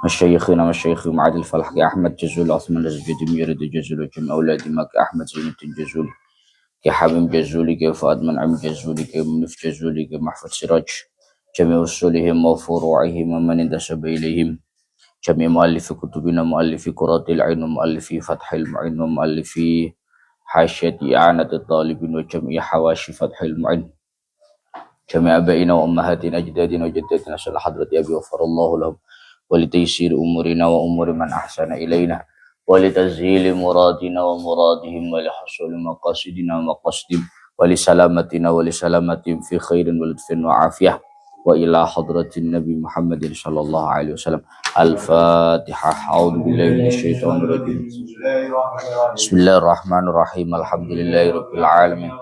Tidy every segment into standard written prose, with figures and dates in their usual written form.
مشايخنا مشايخ معاد الفلاح كأحمد جزول عثمان الزجدي ميرد جزول جمع أولادي ما كأحمد زينة جزول كحبيب جزولي كفؤاد منعم جزولي كمنف جزولي كمحفظ سراج جميع أصولهم وفروعهم ومن انتسب إليهم جميع مؤلف كتبنا مؤلف قرات العين ومؤلف فتح المعين ومؤلف حاشية إعانة الطالبين وجميع حواشي فتح المعين جميع أبائنا وأمهاتنا أجدادنا وجداتنا صلى حضرة أبي غفر الله لهم ولتيسير أمورنا وأمور من أحسن إلينا ولتسهيل مرادنا ومرادهم ولحصول مقاصدنا ومقاصدهم ولسلامتنا ولسلامتهم في خير ولطف وعافية وإلى حضرة النبي محمد صلى الله عليه وسلم. الفاتحة. أعوذ بالله من الشيطان الرجيم. بسم الله الرحمن الرحيم. الحمد لله رب العالمين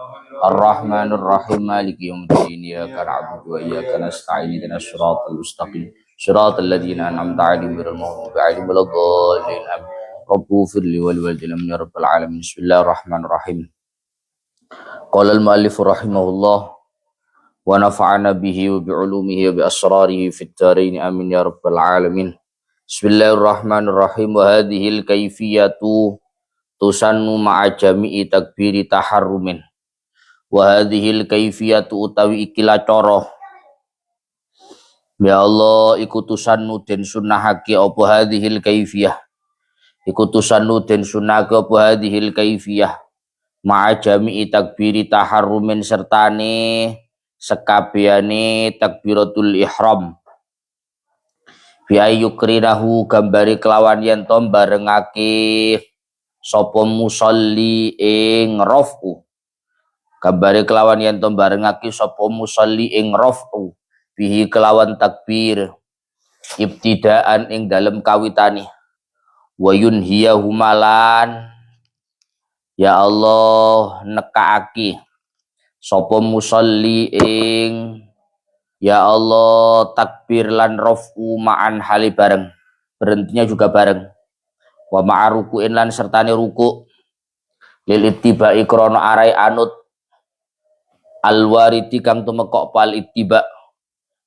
الرحمن الرحيم مالك يوم الدين إياك نعبد وإياك نستعين اهدنا الصراط المستقيم صراط الذين أنعمت عليهم غير المغضوب عليهم ولا الضالين آمين. رب اغفر لي ولوالدي يا رب العالمين. بسم الله الرحمن الرحيم. قال المؤلف رحمه الله ونفعنا به وبعلومه وبأسراره في الدارين آمين يا رب العالمين. بسم الله الرحمن الرحيم. وهذه الكيفية تسن مع جميع تكبير تحرم. وهذه الكيفية utawi ikilah cara ya Allah iku tusannu den sunnahake apa hadhil kaifiyah iku tusannu den sunnahake apa hadhil kaifiyah ma'a jami'i takbiri taharrumin sertane sekabehane takbiratul ihram bi ayyukrinahu gambare kelawan yen to barengake sapa musolli ing raf'u gambare kelawan yen to barengake sapa musolli ing raf'u bihi kelawan takbir ibtidaan ing dalem kawitane wa yunhiyahumalan ya Allah nekaake sapa musolli ing ya Allah takbir lan raf'u ma'an hali bareng berhentinya juga bareng wa ma'arukuin lan sertane ruku lil ittiba'i krana arai anut alwariti kang tumekok pal ittiba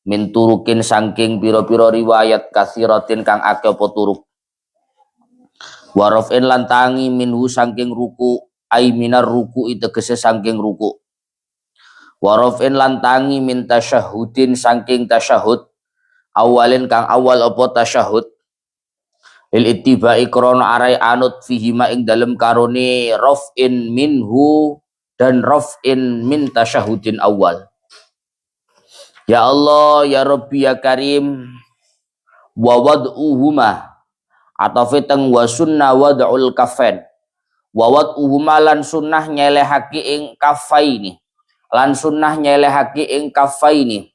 min turukin saking pira-pira riwayat kasiratin kang akeh apa turuk warofin lan tangi minhu saking ruku ai minar ruku tegese saking ruku warofin lan tangi min tasyahudin saking tasyahud awalin kang awal apa tasyahud lil ittiba'i krana arai anut fihima ing dalem karone rofin minhu dan rofin min tasyahudin awal. Ya Allah, ya Rabbi, ya Karim, wa wad'uhuma atau fiteng wa sunnah wad'ul kafain wa wad'uhuma lan sunnah nyelehake ing kafaini lan sunnah nyelehake ing kafaini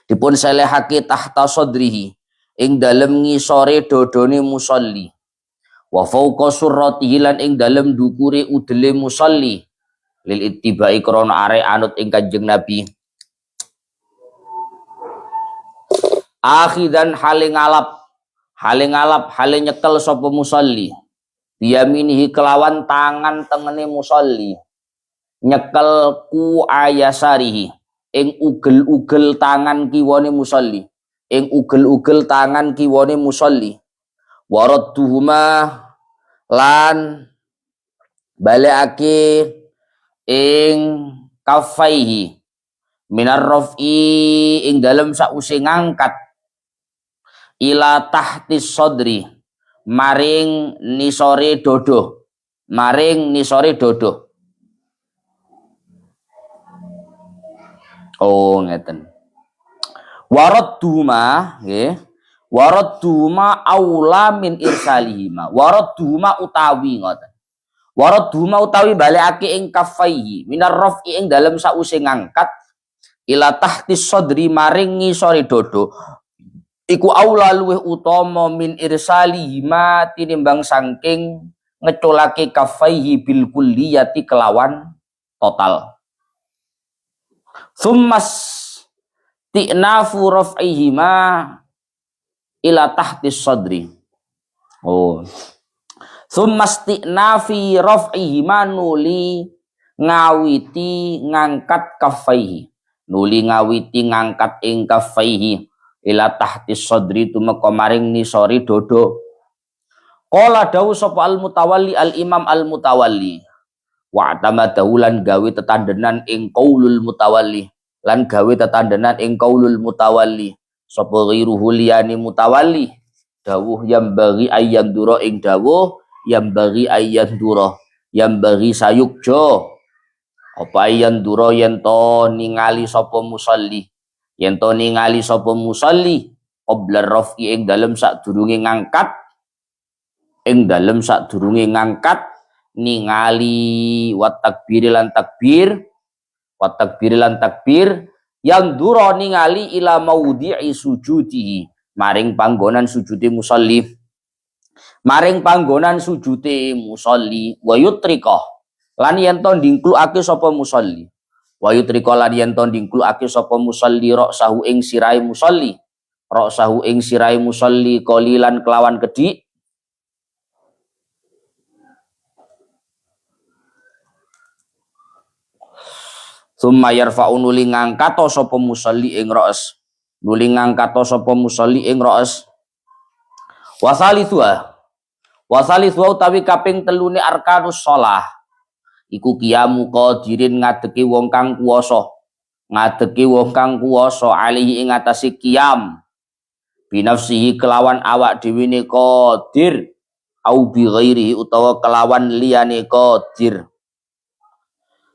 dipun selehake tahta sodrihi ing dalem ngisore dodone musolli wa fauqa surratihi lan ing dalem dukure udele musolli lil ittiba'i krana are anut ing Kanjeng Nabi akhidan hale ngalap hale nyekel sapa musolli biyaminihi kelawan tangan tengene musolli nyekel ku ayasarihi ing ugel-ugel tangan kiwane musolli ing ugel-ugel tangan kiwane musolli waradduhuma lan balekake ing kafaihi minar raf'i ing dalem sause ngangkat ila tahtis sodri maring nisore dodo oh ngeten waradduhuma nggih waradduhuma aula min irsalihima waradduhuma utawi ngoten waradduhuma utawi balekake ing kafaihi minar raf'i ing dalem sause ngangkat ila tahtis sodri maring ngisore dodo iku aula luweh utama min irsalihima tinimbang saking ngeculake kafaihi bil kulliyati kelawan total thummas ti'nafu raf'ihima ila tahtis sodri oh thummas ti'nafi raf'ihima nuli ngawiti ngangkat kafaihi nuli ngawiti ngangkat ing kafaihi ila tahti sadri tumeka maring nisori dodo. Qala dawu sapa al mutawalli al imam al mutawalli wa tamadahu lan gawe tetandenan ing qaulul mutawalli lan gawe tetandenan ing qaulul mutawalli sapa ghiruhu liyani mutawalli dawuh yang bagi ayam duro ing dawuh yang bagi ayam duro yang bagi sayukjo apa ayam duro yento ningali sapa musalli yento ningali sapa musalli qabla raf'i ing dalem sadurunge ngangkat ningali wat takbir lan takbir yang duro ningali ila maudhi'i sujudihi maring panggonan sujudi musalli wa yutrika lan yen to ndingklukake sapa musalli ra'sahu ing sirahe musalli qalilan kelawan kedhi summa yarfa'u nuli ngangkato sapa musalli ing ra's wasalithu utawi kaping telune arkanus shalah iku qiyamu qadirin ngadeki wong kang kuwasa alihi ing atase qiyam binafsihi kelawan awak dhewe ne qadir au bi ghairihi utawa kelawan liyane qadir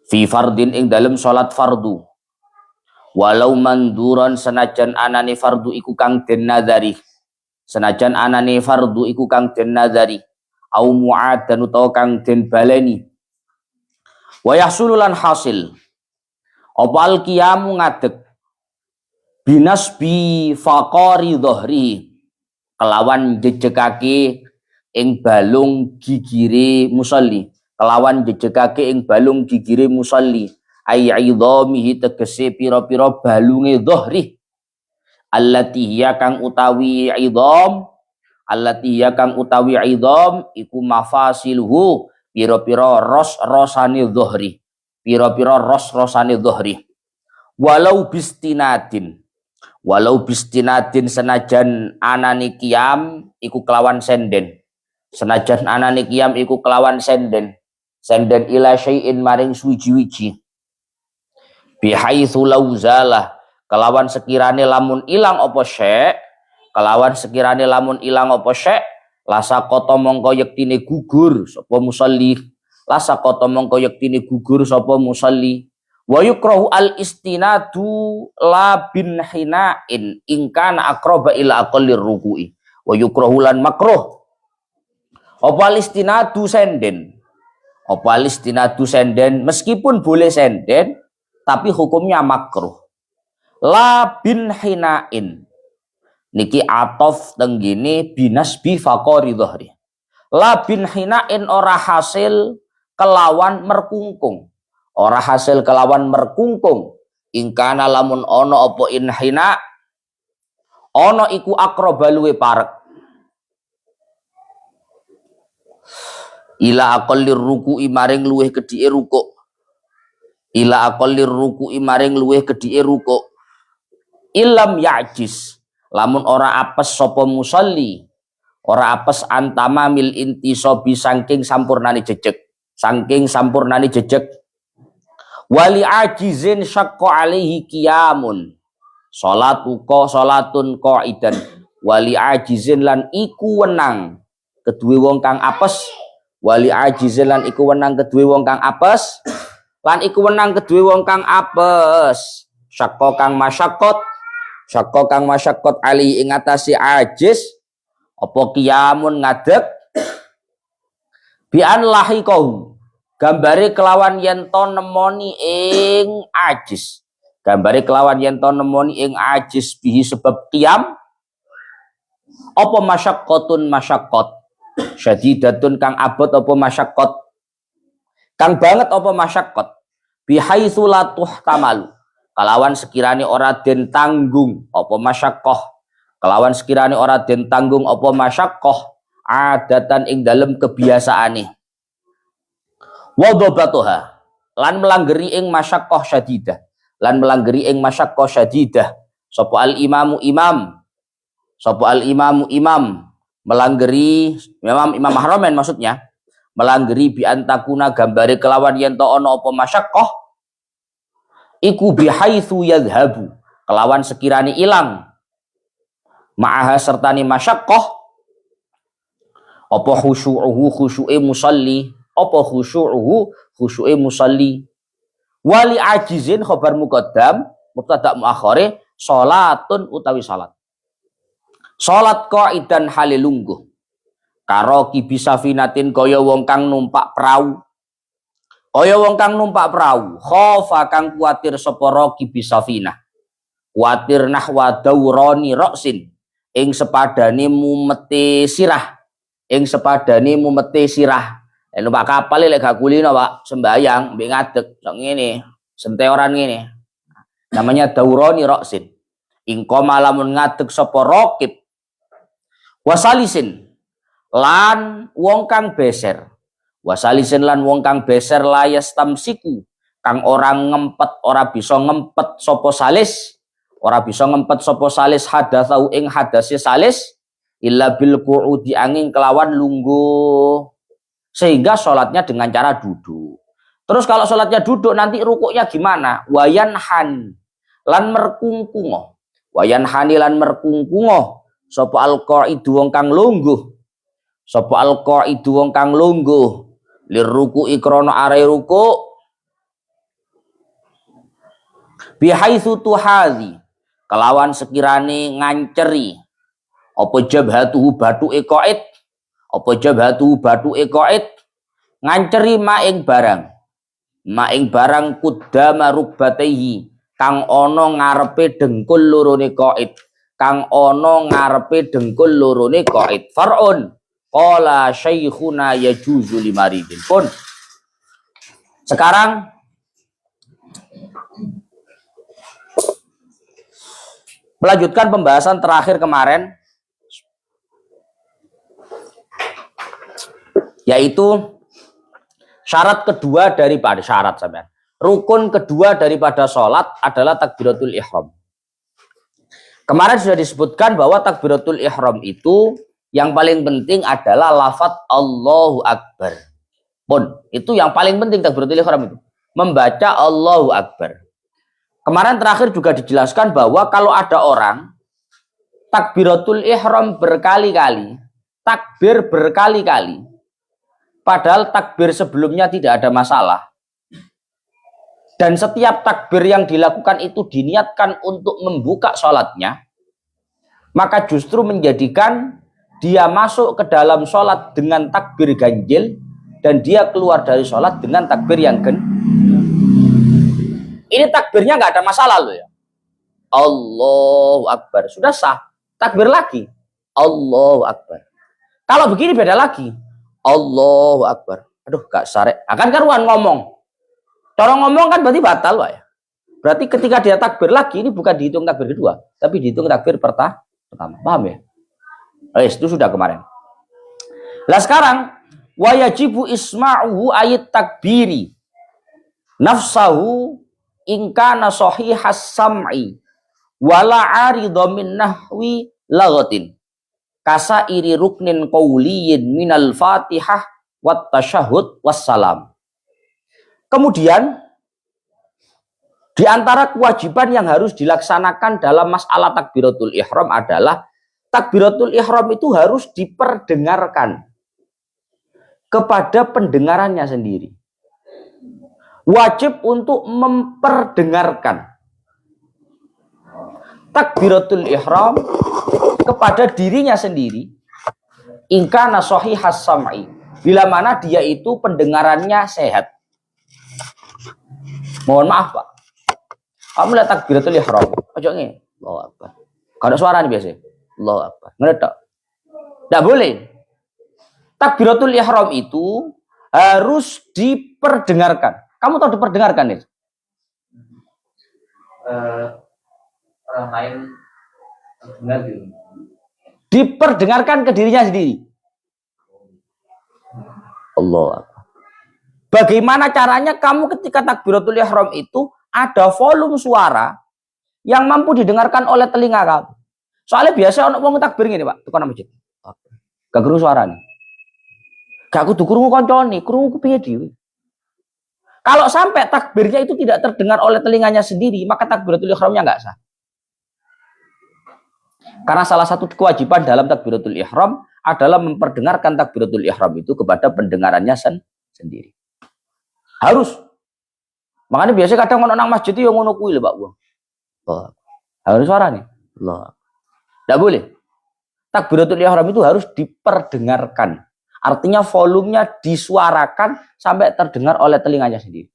fi fardin ing dalem salat fardu walau manduran senajan anane fardu iku kang den nadari au mu'adan utawa kang den baleni wa yahsululan hasil opal qiyamu ngadeg binasbi faqari dhahri kelawan jejegake ing balung gigire musalli ai idhamihi tegese pira-pira balunge dhahri allati hiya kang utawi idham iku mafasiluhu pira-pira rosane dhahri walau bistinatin senajan anane qiyam iku kelawan senden senden ila syai'in maring suwiji-wiji bihaitsu lauzalah kelawan sekirane lamun ilang apa syek lasaqata mongko yektine gugur sapa musalli wa yukrahu al istinadu la bin hinain in kana aqraba ila aqallir ruku'i wa yukrahu lan makruh apa istinadu senden meskipun boleh senden tapi hukumnya makruh. La bin hinain niki atof tenggini binasbi faqari dhahri. La bin hinain ora hasil kelawan merkungkung. Ingkana lamun ono apa inhina ono iku aqraba luwe parek. Ila aqallir ruku'i maring luweh kedhike rukuk. Ilam ya'jiz lamun ora apes sapa musalli, ora apes antamamil intisabi saking sampurnane jejeg. Wali ajizin syaqqa alaihi qiyamun. Salatun qaidan. Wali ajizin lan iku wenang kedue wong kang apes. Syakko kang masyakot ali ing atase ajiz apa qiyamun ngadeg bi an lahiqahu gambare kelawan yen to nemoni ing ajiz bihi sebab qiyam apa masyaqqat syadidatun kang abot apa masyaqqat kang banget apa masyaqqat bihaitsu la tuhtamalu kelawan sekirane ora den tanggung apa masyaqqah adatan ing dalem kebiasaane wadhabatuha lan melanggeri ing masyaqqah syadidah Sapa al imamu imam. Sapa al imamu imam melanggeri imam mahramen maksudnya. Melanggeri bi antakuna gambare kelawan yen to ana apa masyaqqah iku bihaitsu yadhhabu kelawan sekirane ilang ma'aha sertani masyaqqah apa khusyu'e musalli apa khusyu'e musalli wali ajizin khabar muqaddam mubtada muakhare salatun utawi salat qaidan hale lungguh karo kibi safinatin kaya wong kang numpak prau khofa kang kuatir sapa kibi safinah kuatir nahwa daurani roksin ing sepadane mumete sirah numpak kapal lek gak kulino Pak sembayang mbek ngadeg sok ngene senteoran ngene namanya daurani roksin ing koma lamun ngadeg sapa raqib wasalisin lan wong kang beser layas tamsiku kang orang ngempet ora bisa ngempet sapa salis hadatsau ing hadase salis illa bil qu'udi angin kelawan lungguh sehingga sholatnya dengan cara duduk. Terus kalau sholatnya duduk nanti rukuknya gimana? Wayanhan lan merkungkungo sapa alqaidu wong kang lungguh liruku'i krana are ruku bihaitsu tuhadhi kelawan sekirane nganceri apa jabhatuhu batuke qaid nganceri maing barang kuddama rukbatayhi kang ana ngarepe dengkul lorone qaid far'un qala syaikhuna yajuzu limaridin pun. Sekarang melanjutkan pembahasan terakhir kemarin yaitu rukun kedua daripada sholat adalah takbiratul ihram. Kemarin sudah disebutkan bahwa takbiratul ihram itu yang paling penting adalah lafaz Allahu Akbar. Itu yang paling penting takbiratul ihram itu. Membaca Allahu Akbar. Kemarin terakhir juga dijelaskan bahwa kalau ada orang takbiratul ihram berkali-kali, takbir berkali-kali, padahal takbir sebelumnya tidak ada masalah. Dan setiap takbir yang dilakukan itu diniatkan untuk membuka sholatnya, maka justru menjadikan dia masuk ke dalam sholat dengan takbir ganjil dan dia keluar dari sholat dengan takbir yang ini takbirnya nggak ada masalah loh ya. Allahu Akbar. Sudah sah. Takbir lagi. Allahu Akbar. Kalau begini beda lagi. Allahu Akbar. Aduh gak sare. Akan karuan ngomong. Cara ngomong kan berarti batal Pak ya. Berarti ketika dia takbir lagi ini bukan dihitung takbir kedua, tapi dihitung takbir pertama. Paham ya? Itu sudah kemarin. Lah sekarang wayajibu isma'uhu ayat takbiri nafsahu ingkana sahihas sam'i wala aridha min nahwi laghatin kasairi ruknin qawliyin minal fatihah wat tasyahud wassalam. Kemudian di antara kewajiban yang harus dilaksanakan dalam masalah takbiratul ihram adalah takbiratul ihram itu harus diperdengarkan kepada pendengarannya sendiri. Wajib untuk memperdengarkan takbiratul ihram kepada dirinya sendiri. Ingkana sahihas sam'i, bila mana dia itu pendengarannya sehat. Mohon maaf Pak, kamu lihat takbiratul ihram, ojo ngene, Allahu Akbar. Kalau suara nih biasa, Allahu Akbar. Ngeredak. Tidak boleh. Takbiratul ihram itu harus diperdengarkan. Kamu tahu diperdengarkan nih? Orang lain dengar gitu. Diperdengarkan ke dirinya sendiri. Allah. Bagaimana caranya kamu ketika takbiratul ihram itu ada volume suara yang mampu didengarkan oleh telinga kamu. Soalnya biasa orang wong takbir ngene, Pak, tekan masjid. Gak krungu suarane. Gak kudu krungu koncone, krungu piye dhewe. Kalau sampai takbirnya itu tidak terdengar oleh telinganya sendiri, maka takbiratul ihramnya enggak sah. Karena salah satu kewajiban dalam takbiratul ihram adalah memperdengarkan takbiratul ihram itu kepada pendengarannya sendiri. Harus. Makanya biasanya kadang orang masjid itu yang ngono kuwi lho, Pak. Harus suara nih. Allah. Tidak boleh. Takbiratul ihram itu harus diperdengarkan. Artinya volumenya disuarakan sampai terdengar oleh telinganya sendiri.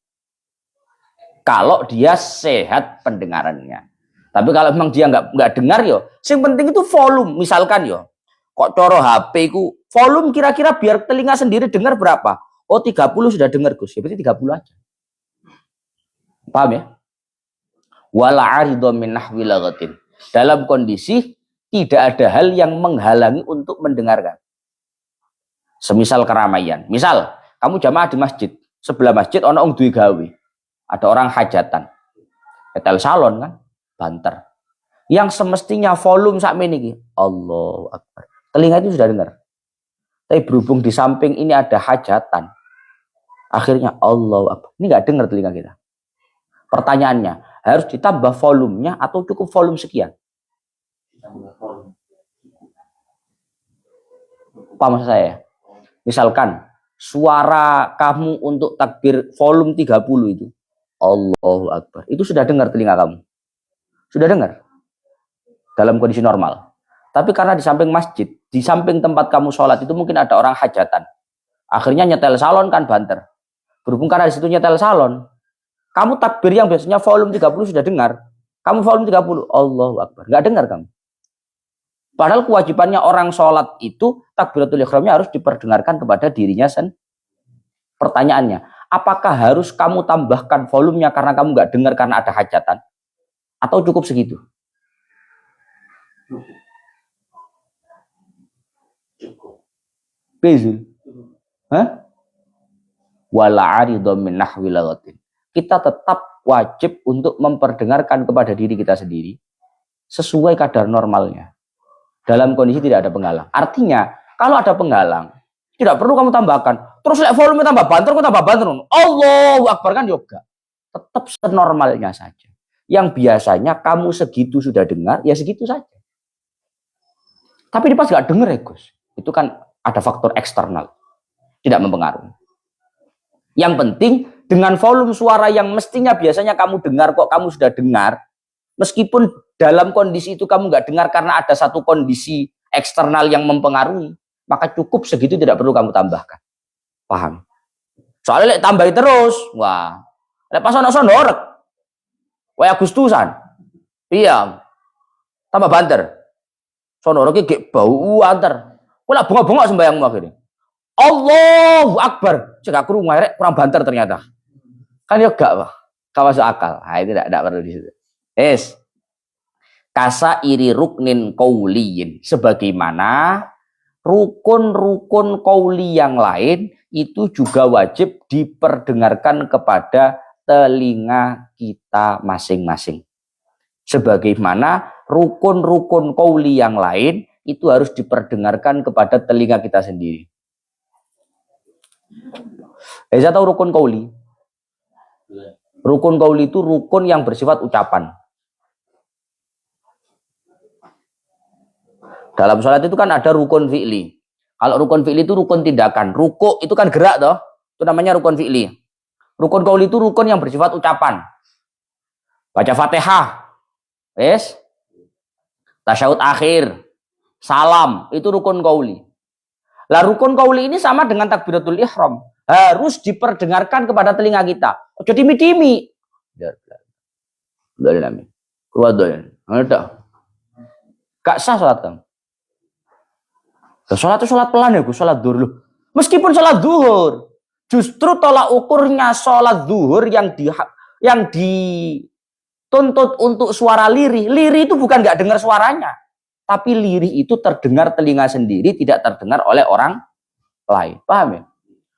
Kalau dia sehat pendengarannya. Tapi kalau memang dia nggak dengar yo, yang penting itu volume. Misalkan yo, kok coro HP ku volume kira-kira biar telinga sendiri dengar berapa? Oh 30 sudah dengar Gus. Ya berarti 30 aja. Paham ya? Wala aridho min nahwi laghatin. Dalam kondisi tidak ada hal yang menghalangi untuk mendengarkan. Semisal keramaian. Misal, kamu jamaah di masjid. Sebelah masjid ono wong duwe gawe. Ada orang hajatan. Hotel salon kan, banter. Yang semestinya volume sakmene iki. Allahu Akbar. Telinga itu sudah dengar. Tapi berhubung di samping ini ada hajatan. Akhirnya Allahu Akbar. Ini enggak dengar telinga kita. Pertanyaannya, harus ditambah volumenya atau cukup volume sekian? Apa maksud saya? Misalkan suara kamu untuk takbir volume 30 itu Allahu Akbar. Itu sudah dengar telinga kamu? Sudah dengar? Dalam kondisi normal. Tapi karena di samping masjid, di samping tempat kamu sholat itu mungkin ada orang hajatan. Akhirnya nyetel salon kan banter. Berhubung karena di situ nyetel salon, kamu takbir yang biasanya volume 30 sudah dengar. Kamu volume 30, Allahu Akbar. Nggak dengar kamu. Padahal kewajibannya orang sholat itu takbiratul ihramnya harus diperdengarkan kepada dirinya sendiri. Pertanyaannya, apakah harus kamu tambahkan volumenya karena kamu nggak dengar karena ada hajatan? Atau cukup segitu? Bezul. Hah? Wala aridho min nahwi laghatin. Kita tetap wajib untuk memperdengarkan kepada diri kita sendiri sesuai kadar normalnya. Dalam kondisi tidak ada penghalang. Artinya, kalau ada penghalang, tidak perlu kamu tambahkan. Terus volume tambah banter, kok tambah banter. Allahu Akbar kan yoga. Tetap senormalnya saja. Yang biasanya kamu segitu sudah dengar, ya segitu saja. Tapi di pas nggak dengar ya Gus. Itu kan ada faktor eksternal. Tidak mempengaruhi. Yang penting, dengan volume suara yang mestinya biasanya kamu dengar, kok kamu sudah dengar. Meskipun dalam kondisi itu kamu nggak dengar karena ada satu kondisi eksternal yang mempengaruhi, maka cukup segitu, tidak perlu kamu tambahkan. Paham? Soalnya tambahi terus, wah, pas ono norek, wah Agustusan, iya, tambah banter, sonorek gek bau antar, kula bongok-bongok sembayangmu akhirnya. Allahu Akbar, cek aku rumah kurang banter ternyata, kan ya gak, Pak, gak masuk akal. Nah, itu tidak perlu di situ. Kasa iri ruknin kauliyin, sebagaimana rukun-rukun kauli yang lain itu juga wajib diperdengarkan kepada telinga kita masing-masing. Sebagaimana rukun-rukun kauli yang lain itu harus diperdengarkan kepada telinga kita sendiri. Saya tahu rukun kauli. Rukun kauli itu rukun yang bersifat ucapan. Dalam sholat itu kan ada rukun fi'li. Kalau rukun fi'li itu rukun tindakan. Ruku itu kan gerak toh. Itu namanya rukun fi'li. Rukun qauli itu rukun yang bersifat ucapan. Baca Fatihah. Yes. Tasyahud akhir. Salam. Itu rukun qauli. Lah rukun qauli ini sama dengan takbiratul ihram. Harus diperdengarkan kepada telinga kita. Ojo timi-timi. Gak sah sholat kamu. Sholat itu sholat pelan ya, sholat duhur loh. Meskipun sholat duhur, justru tolak ukurnya sholat duhur yang dituntut untuk suara lirih. Lirih itu bukan nggak dengar suaranya, tapi lirih itu terdengar telinga sendiri, tidak terdengar oleh orang lain. Paham ya?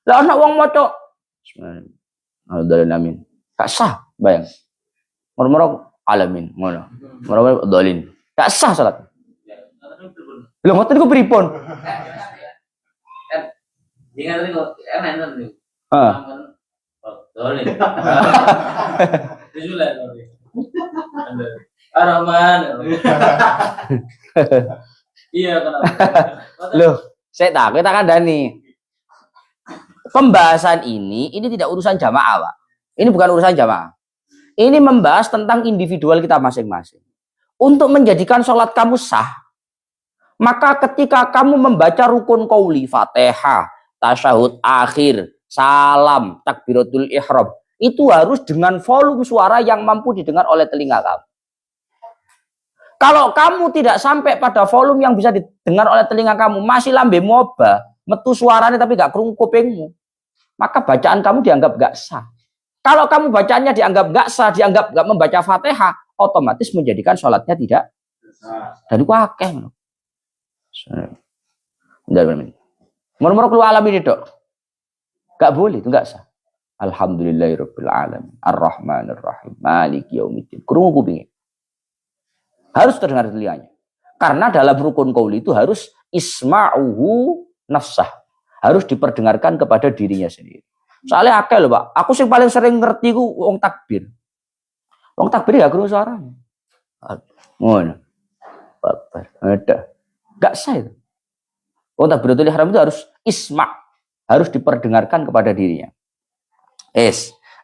Lah anak wong maca Bismillahirrahmanirrahim. Gak sah, bayang. Moro-moro alamin. Ngono. Ngono dolin. Gak sah salat. Lho ngoten niku pripun? Jangan niku enak niku. Heeh. Dolin. Bismillah. Ar-Rahman. Iya kenapa? Loh, saya kita kandhani. Pembahasan ini tidak urusan jamaah, Pak. Ini bukan urusan jamaah. Ini membahas tentang individual kita masing-masing. Untuk menjadikan sholat kamu sah, maka ketika kamu membaca rukun qauli, Fatihah, tasyahud akhir, salam, takbiratul ihram, itu harus dengan volume suara yang mampu didengar oleh telinga kamu. Kalau kamu tidak sampai pada volume yang bisa didengar oleh telinga kamu, masih lambe moba, metu suaranya tapi gak krungu kupingmu, maka bacaan kamu dianggap gak sah. Kalau kamu bacaannya dianggap gak sah, dianggap gak membaca Fatihah, otomatis menjadikan sholatnya tidak sah. Dan itu akeh. Murmur keluar alam ini dok. Gak boleh, itu gak sah. Alhamdulillahirabbil alamin, Ar-Rahmanir-Rahim, Maliki yaumiddin. Krungu kupingnya. Harus terdengar telinganya. Karena dalam rukun qauli itu harus isma'uhu nafsah. Harus diperdengarkan kepada dirinya sendiri. Soalnya akeh lho, Pak. Aku sing paling sering ngerti ku wong takbir. Wong takbir gak krungu suaranya. Ngono. Babar. Ada. Gak sah itu. Wong takbiratul ihram itu harus isma'. Harus diperdengarkan kepada dirinya.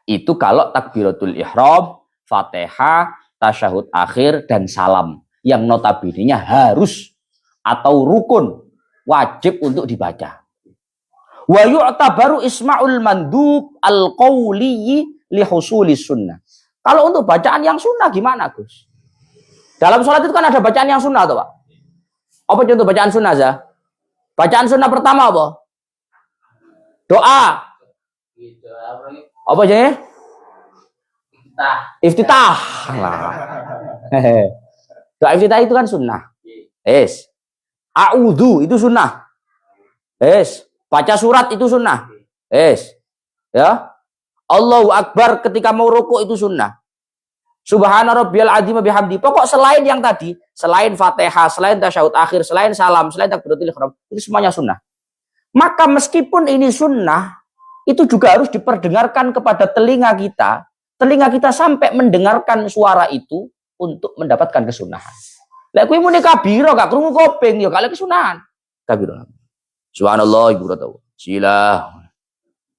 Itu kalau takbiratul ihram, Fatihah, tasyahud akhir, dan salam. Yang notabene-nya harus atau rukun. Wajib untuk dibaca. Wa yu'tabaru isma'ul mandub al-qawliyi li husulis sunnah. Kalau untuk bacaan yang sunnah gimana, Gus? Dalam sholat itu kan ada bacaan yang sunnah, tuh, Pak. Apa contoh bacaan sunnah, Zah? Bacaan sunnah pertama apa? Doa. Apa aja? Iftitah. Doa iftitah itu kan sunnah. A'udhu itu sunnah. Baca surat itu sunnah. Ya. Allahu Akbar ketika mau rukuk itu sunnah. Subhana rabbiyal azim bihamdi. Pokok selain yang tadi, selain Fatihah, selain tasyahud akhir, selain salam, selain takbiratul ihram, itu semuanya sunnah. Maka meskipun ini sunnah, itu juga harus diperdengarkan kepada telinga kita. Telinga kita sampai mendengarkan suara itu untuk mendapatkan kesunahan. Lek kuwi muni kabira gak krungu kuping ya gak kesunahan. Kabira. Subhanallah ibu tahu. Sila.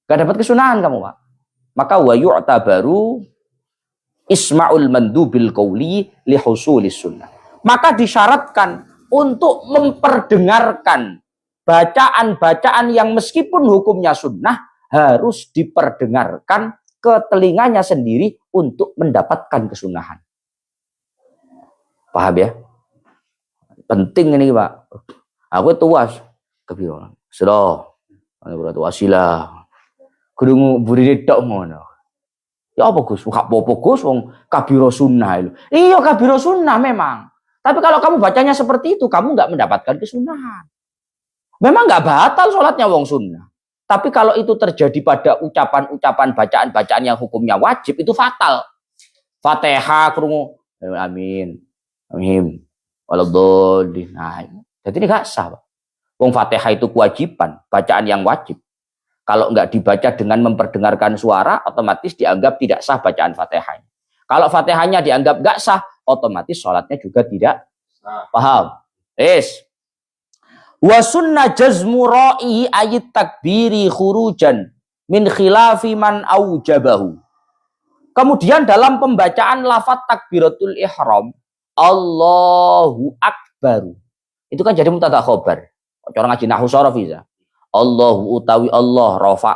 Gak dapat kesunahan kamu, Pak. Maka wa yu'tabaru isma'ul mandubil qauli li husulis sunnah. Maka disyaratkan untuk memperdengarkan bacaan-bacaan yang meskipun hukumnya sunnah harus diperdengarkan ke telinganya sendiri untuk mendapatkan kesunahan. Paham ya? Penting ini, Pak. Aku tuas kebiroan. Sudah. Ana wasilah. Krungu burine tok ngono. Ya apa Gus? Gak apa-apa Gus, wong kabiro sunnah itu. Iya kabiro sunnah memang. Tapi kalau kamu bacanya seperti itu, kamu nggak mendapatkan kesunahan. Memang nggak batal sholatnya wong sunnah. Tapi kalau itu terjadi pada ucapan-ucapan, bacaan-bacaan yang hukumnya wajib, itu fatal. Fatihah krungu, amin, amin, waladhdallin. Nah, jadi ini nggak sah, Pak. Wong Fatihah itu kewajiban, bacaan yang wajib. Kalau nggak dibaca dengan memperdengarkan suara, otomatis dianggap tidak sah bacaan Fatihahnya. Kalau Fatihahnya dianggap nggak sah, otomatis sholatnya juga tidak sah. Paham? Wa sunnah jazmu ra'i ayat takbiri khurujan min khilafi man aujabahu. Kemudian dalam pembacaan lafaz takbiratul ihram, Allahu Akbar. Itu kan jadi mubtada khobar. Orang ngaji nahwu sharaf ya. Allahu utawi Allah rafa.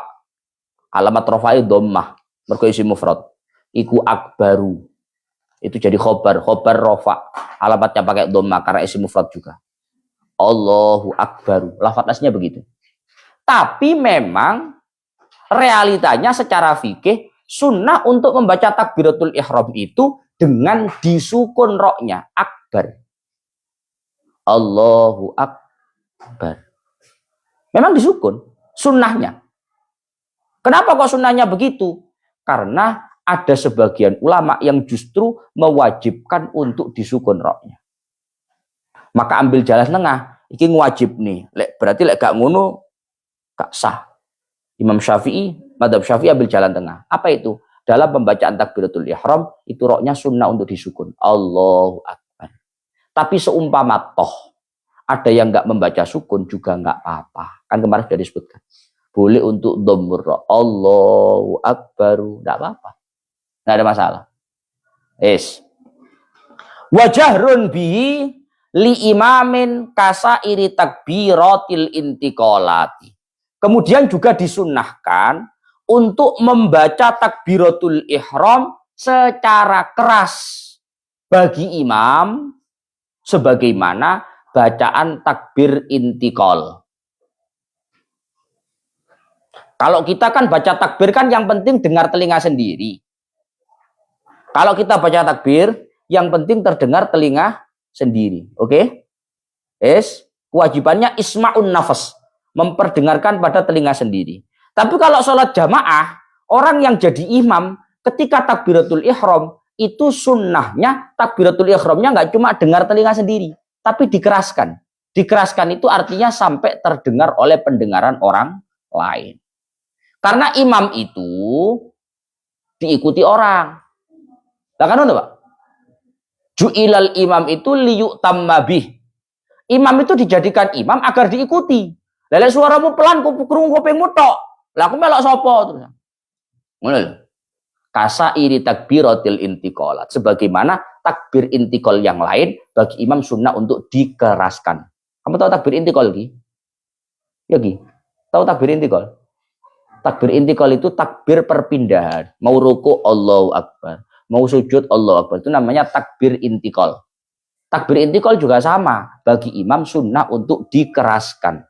Alamat rafa'i dhammah, mergo isim mufrad. Iku akbaru. Itu jadi khobar rafa. Alamatnya pakai dhammah karena isim mufrad juga. Allahu Akbar. Lafaz aslinya begitu. Tapi memang realitanya secara fikih sunnah untuk membaca takbiratul ihram itu dengan disukun roknya akbar. Allahu Akbar. Memang disukun sunnahnya. Kenapa kok sunnahnya begitu? Karena ada sebagian ulama yang justru mewajibkan untuk disukun roknya. Maka ambil jalan tengah, iki wajib nih. Berarti lek gak ngono gak sah. Imam Syafi'i, madhab Syafi'i ambil jalan tengah. Apa itu? Dalam pembacaan takbiratul ihram itu roknya sunnah untuk disukun. Allahu Akbar. Tapi seumpama toh ada yang nggak membaca sukun juga nggak apa-apa. Kan kemarin sudah disebutkan. Boleh untuk dhammur ra. Allahu Akbar, nggak apa-apa. Nggak ada masalah. Wajahrun bihi li imamin kasairi takbiratil intiqalati. Kemudian juga disunnahkan untuk membaca takbiratul ihram secara keras bagi imam sebagaimana bacaan takbir intikal. Kalau kita kan baca takbir kan yang penting dengar telinga sendiri. Kalau kita baca takbir, yang penting terdengar telinga sendiri. Oke? Kewajibannya isma'un nafas. Memperdengarkan pada telinga sendiri. Tapi kalau sholat jamaah, orang yang jadi imam, ketika takbiratul ihram, itu sunnahnya takbiratul ihramnya nggak cuma dengar telinga sendiri, tapi dikeraskan. Dikeraskan itu artinya sampai terdengar oleh pendengaran orang lain. Karena imam itu diikuti orang. Lah kan Pak? Ju'ilal imam itu liyu'tamma bih. Imam itu dijadikan imam agar diikuti. Lele suaramu pelan, krungu kupingmu tok. Lah aku melok sapa terus. Ngono lho. Kasairi takbiratil intiqalat. Sebagaimana takbir intiqal yang lain bagi imam sunnah untuk dikeraskan. Kamu tahu takbir intiqal Ki? Ya Ki. Tahu takbir intiqal? Takbir intiqal itu takbir perpindahan. Mau ruku Allahu Akbar, mau sujud Allahu Akbar. Itu namanya takbir intiqal. Takbir intiqal juga sama. Bagi imam sunnah untuk dikeraskan.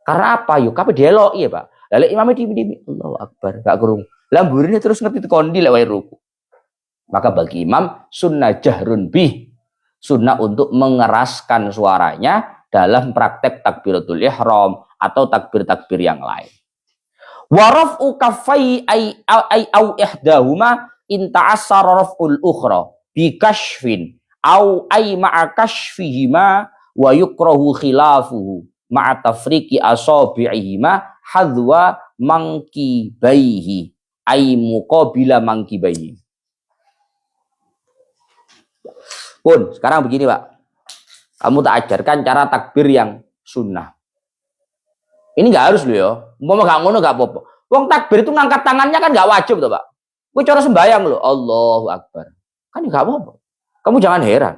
Karena apa? Yuk, apa dielok iya Pak. Lalu imamnya dimi Allahu Akbar, gak kurung. Lamburinnya terus ngerti kondi lewat ruku. Maka bagi imam sunnah jahrun bih, sunnah untuk mengeraskan suaranya dalam praktek takbiratul ihram atau takbir-takbir yang lain. Waraf'u kaffai ay au ihdahuma in ta'assara raf'ul ukhra bi kashfin au ay ma'a kashfihima wa yukrahu khilafuhu ma'a tafriqi asabi'ihima hadwa mankibaihi ay muqabila mankibaihi. Pun, sekarang begini Pak. Kamu tak ajarkan cara takbir yang sunnah. Ini nggak harus loh ya. Mau nggak ngono nggak apa-apa. Wong takbir itu ngangkat tangannya kan nggak wajib tuh Pak. Gue cara sembayang loh. Allahu Akbar. Kan nggak apa-apa. Kamu jangan heran.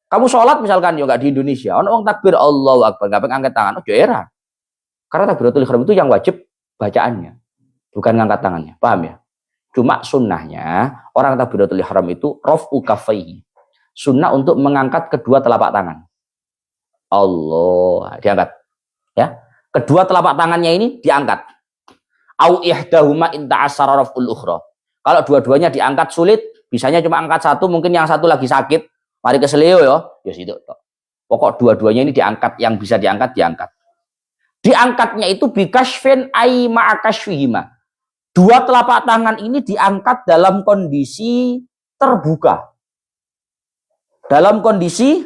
Kamu sholat misalkan ya nggak di Indonesia. Orang takbir Allahu Akbar nggak pengen angkat tangan. Oh heran. Karena takbiratul ihram itu yang wajib bacaannya, bukan ngangkat tangannya. Paham ya? Cuma sunnahnya orang takbiratul ihram itu raf'u kaffaihi. Sunnah untuk mengangkat kedua telapak tangan. Allah, diangkat. Ya. Kedua telapak tangannya ini diangkat. Au ihdahuma in ta'assara raf'ul ukhra. Kalau dua-duanya diangkat sulit, bisanya cuma angkat satu, mungkin yang satu lagi sakit. Mari ke seleo ya situ. Pokok dua-duanya ini diangkat, yang bisa diangkat diangkat. Diangkatnya itu bikashfin ay ma'akashfihima. Dua telapak tangan ini diangkat dalam kondisi terbuka. Dalam kondisi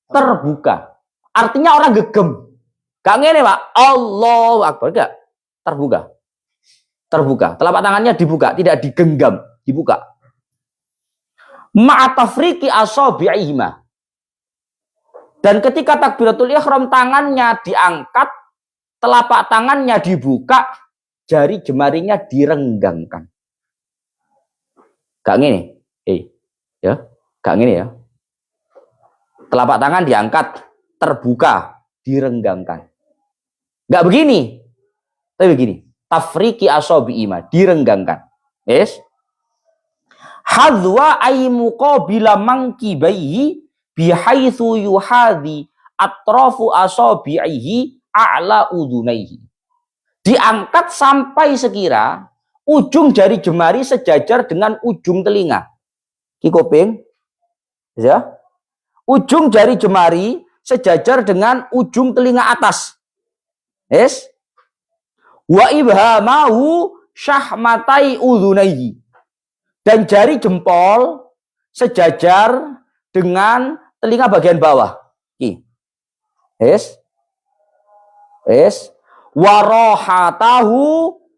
terbuka. Artinya orang gegem. Gak ngene Pak. Allahu Akbar. Gak. Terbuka. Terbuka. Telapak tangannya dibuka. Tidak digenggam. Dibuka. Ma'atafriki asabi'ihima. Dan ketika takbiratul ihram tangannya diangkat, telapak tangannya dibuka, jari jemarinya direnggangkan. Gak ngene. Ya. Gak ngene ya. Telapak tangan diangkat, terbuka, direnggangkan. Gak begini. Tapi begini. Tafriki asabi'ihima, direnggangkan. Yes. Hadwa ay muqabila mankibaihi bihaitsu yuhadhi atrafu asabi'ihi a'la udunaihi. Diangkat sampai sekira ujung jari jemari sejajar dengan ujung telinga. Ki kuping. Ya. Ujung jari jemari sejajar dengan ujung telinga atas. Yes. Wa ibhamahu syahmatai udunaihi. Dan jari jempol sejajar dengan telinga bagian bawah. Warohatahu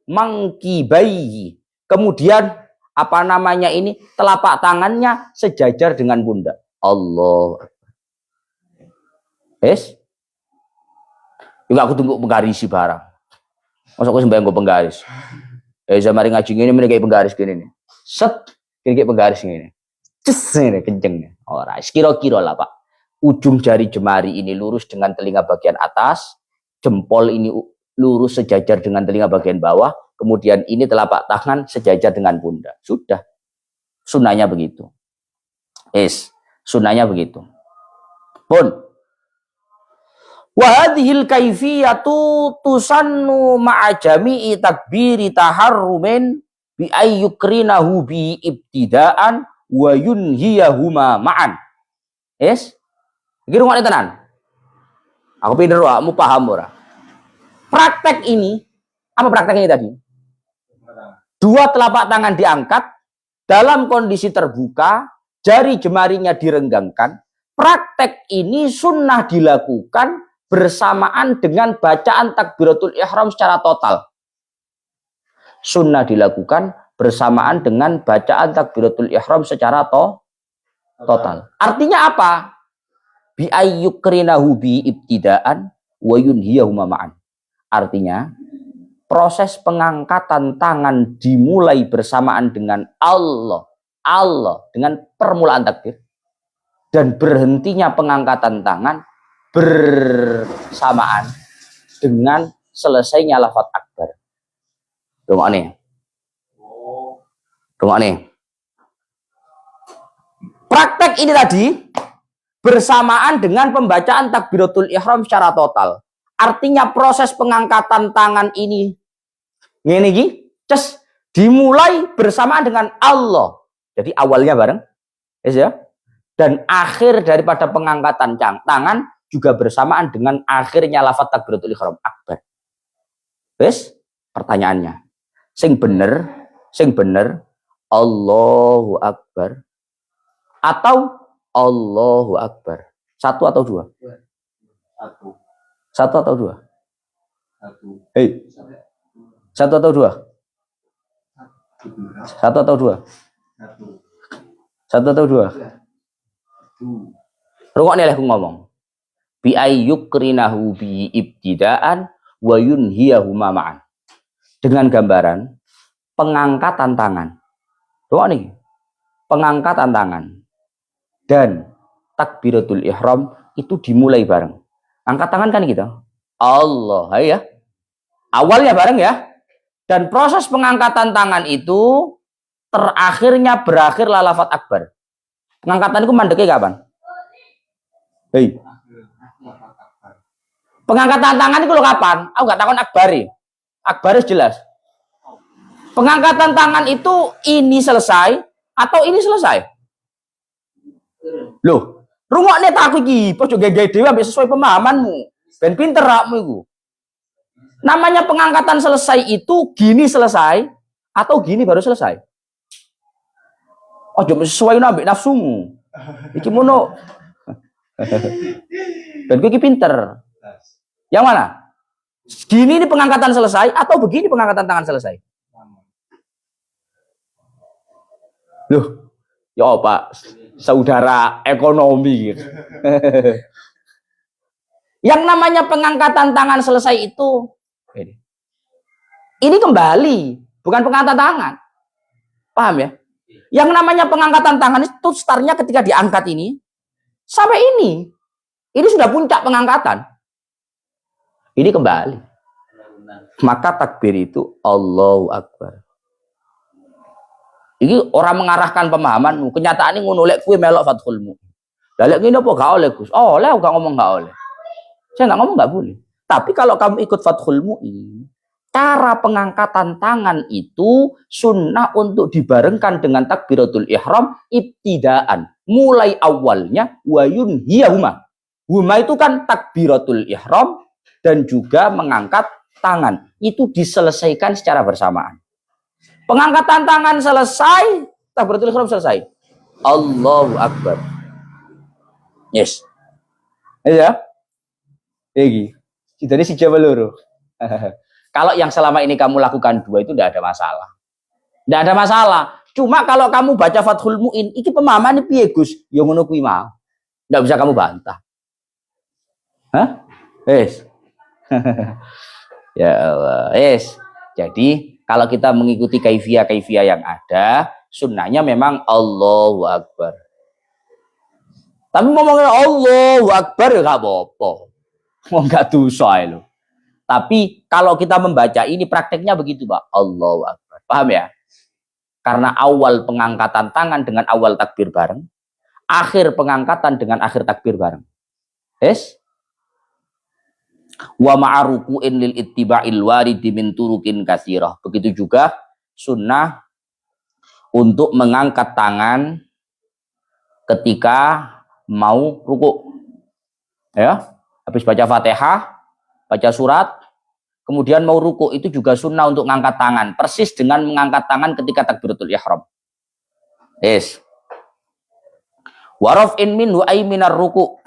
mangkibaihi. Kemudian apa namanya ini, telapak tangannya sejajar dengan pundak. Allah. Juga aku tunggu penggarisi barang. Masa aku sembahyang gue penggaris. Zamari ngaji ngene meneh kayak penggaris gini nih. Set, kayak penggaris ngene. Ces ngene kenceng. Ora, kira-kira lah, Pak. Ujung jari jemari ini lurus dengan telinga bagian atas, jempol ini lurus sejajar dengan telinga bagian bawah, kemudian ini telapak tangan sejajar dengan pundak. Sudah. Sunahnya begitu. Sunahnya begitu. Pun wa hadhil kaifiyatu tusannu ma'a jami'i takbiri taharrumin bi ayyukrinahu bi ibtidaan wa yunhiyahuma ma'an. Iki rungokne tenan. Aku pinter wae, mu paham ora? Praktek ini, apa praktek ini tadi? Dua telapak tangan diangkat dalam kondisi terbuka, jari jemarinya direnggangkan. Praktek ini sunnah dilakukan bersamaan dengan bacaan takbiratul ihram secara total. Sunnah dilakukan bersamaan dengan bacaan takbiratul ihram secara total. Artinya apa? Bi ayyukrinahu bi ibtidaan wa yunhiyahuma ma'an. Artinya proses pengangkatan tangan dimulai bersamaan dengan Allah dengan permulaan takbir, dan berhentinya pengangkatan tangan bersamaan dengan selesainya lafaz akbar. Rungokne. Praktek ini tadi bersamaan dengan pembacaan takbiratul ihram secara total. Artinya proses pengangkatan tangan ini ngene iki, dimulai bersamaan dengan Allah. Jadi awalnya bareng, ya. Dan akhir daripada pengangkatan tangan juga bersamaan dengan akhirnya lafaz takbiratul ihram akbar. Pertanyaannya, sing bener Allahu akbar atau Allahu akbar? Satu atau dua? Satu atau dua? Satu atau dua? Satu atau dua? Satu atau dua? Rungokne lek aku ngomong. Bi ayyukrinahu bi ibtidaan wa yunhiyahuma ma'an. Dengan gambaran pengangkatan tangan. Rungokne. Pengangkatan tangan dan takbiratul ihram itu dimulai bareng. Angkat tangan kan gitu. Allah, ya. Awalnya bareng ya. Dan proses pengangkatan tangan itu berakhir lafaz akbar. Pengangkatan itu mandeknya kapan? Pengangkatan tangan itu kapan? Aku gak takon akbari. Akbaris jelas. Pengangkatan tangan itu ini selesai atau ini selesai? Loh, rungokne tak aku iki, ojo gege dhewe ambek sesuai pemahamanmu. Ben pinter rakmu iku. Namanya pengangkatan selesai itu gini selesai atau gini baru selesai. Ojo sesuai ambek nafsumu. Iki mono. Ben kowe iki pinter. Yang mana? Gini ini pengangkatan selesai atau begini pengangkatan tangan selesai? Loh, ya Pak, saudara ekonomi. Yang namanya pengangkatan tangan selesai itu ini kembali, bukan pengangkatan tangan. Paham ya? Yang namanya pengangkatan tangan itu startnya ketika diangkat ini sampai ini. Ini sudah puncak pengangkatan. Ini kembali. Maka takbir itu Allahu Akbar. Ini orang mengarahkan pemahamanmu. Kenyataan ini ngono lek kowe melok Fathul Mu'in. Lah lek ngene apa gak oleh, Gus? Oh, oleh gak ngomong gak oleh. Saya gak ngomong gak boleh. Tapi kalau kamu ikut Fathul Mu'in, cara pengangkatan tangan itu sunnah untuk dibarengkan dengan takbiratul ihram ibtidaan. Mulai awalnya wa yunhiyahuma. Huma itu kan takbiratul ihram dan juga mengangkat tangan. Itu diselesaikan secara bersamaan. Pengangkatan tangan selesai, takbiratul ihram selesai. Allahu Akbar. Yes. Ya. Iki. Jadi si Jawa loro. Kalau yang selama ini kamu lakukan 2 itu tidak ada masalah. Tidak ada masalah. Cuma kalau kamu baca Fathul Mu'in, iki pemahaman piye Gus? Ya ngono kuwi mau. Tidak bisa kamu bantah. Hah? Yes. Ya Allah. Yes. Jadi kalau kita mengikuti kaifiyah yang ada, sunnahnya memang Allahu Akbar. Tapi ngomongnya Allahu Akbar ya gak apa-apa. Enggak dosa loh. Tapi kalau kita membaca ini prakteknya begitu, Pak. Allahu Akbar. Paham ya? Karena awal pengangkatan tangan dengan awal takbir bareng, akhir pengangkatan dengan akhir takbir bareng. Yes? Wa ma'aruku'in lil ittiba'il waridi min turukin katsirah. Begitu juga sunnah untuk mengangkat tangan ketika mau ruku. Ya, habis baca Fatihah, baca surat, kemudian mau ruku, itu juga sunnah untuk mengangkat tangan. Persis dengan mengangkat tangan ketika takbiratul ihram. Yes. Waraf'in minhu ay minar ruku.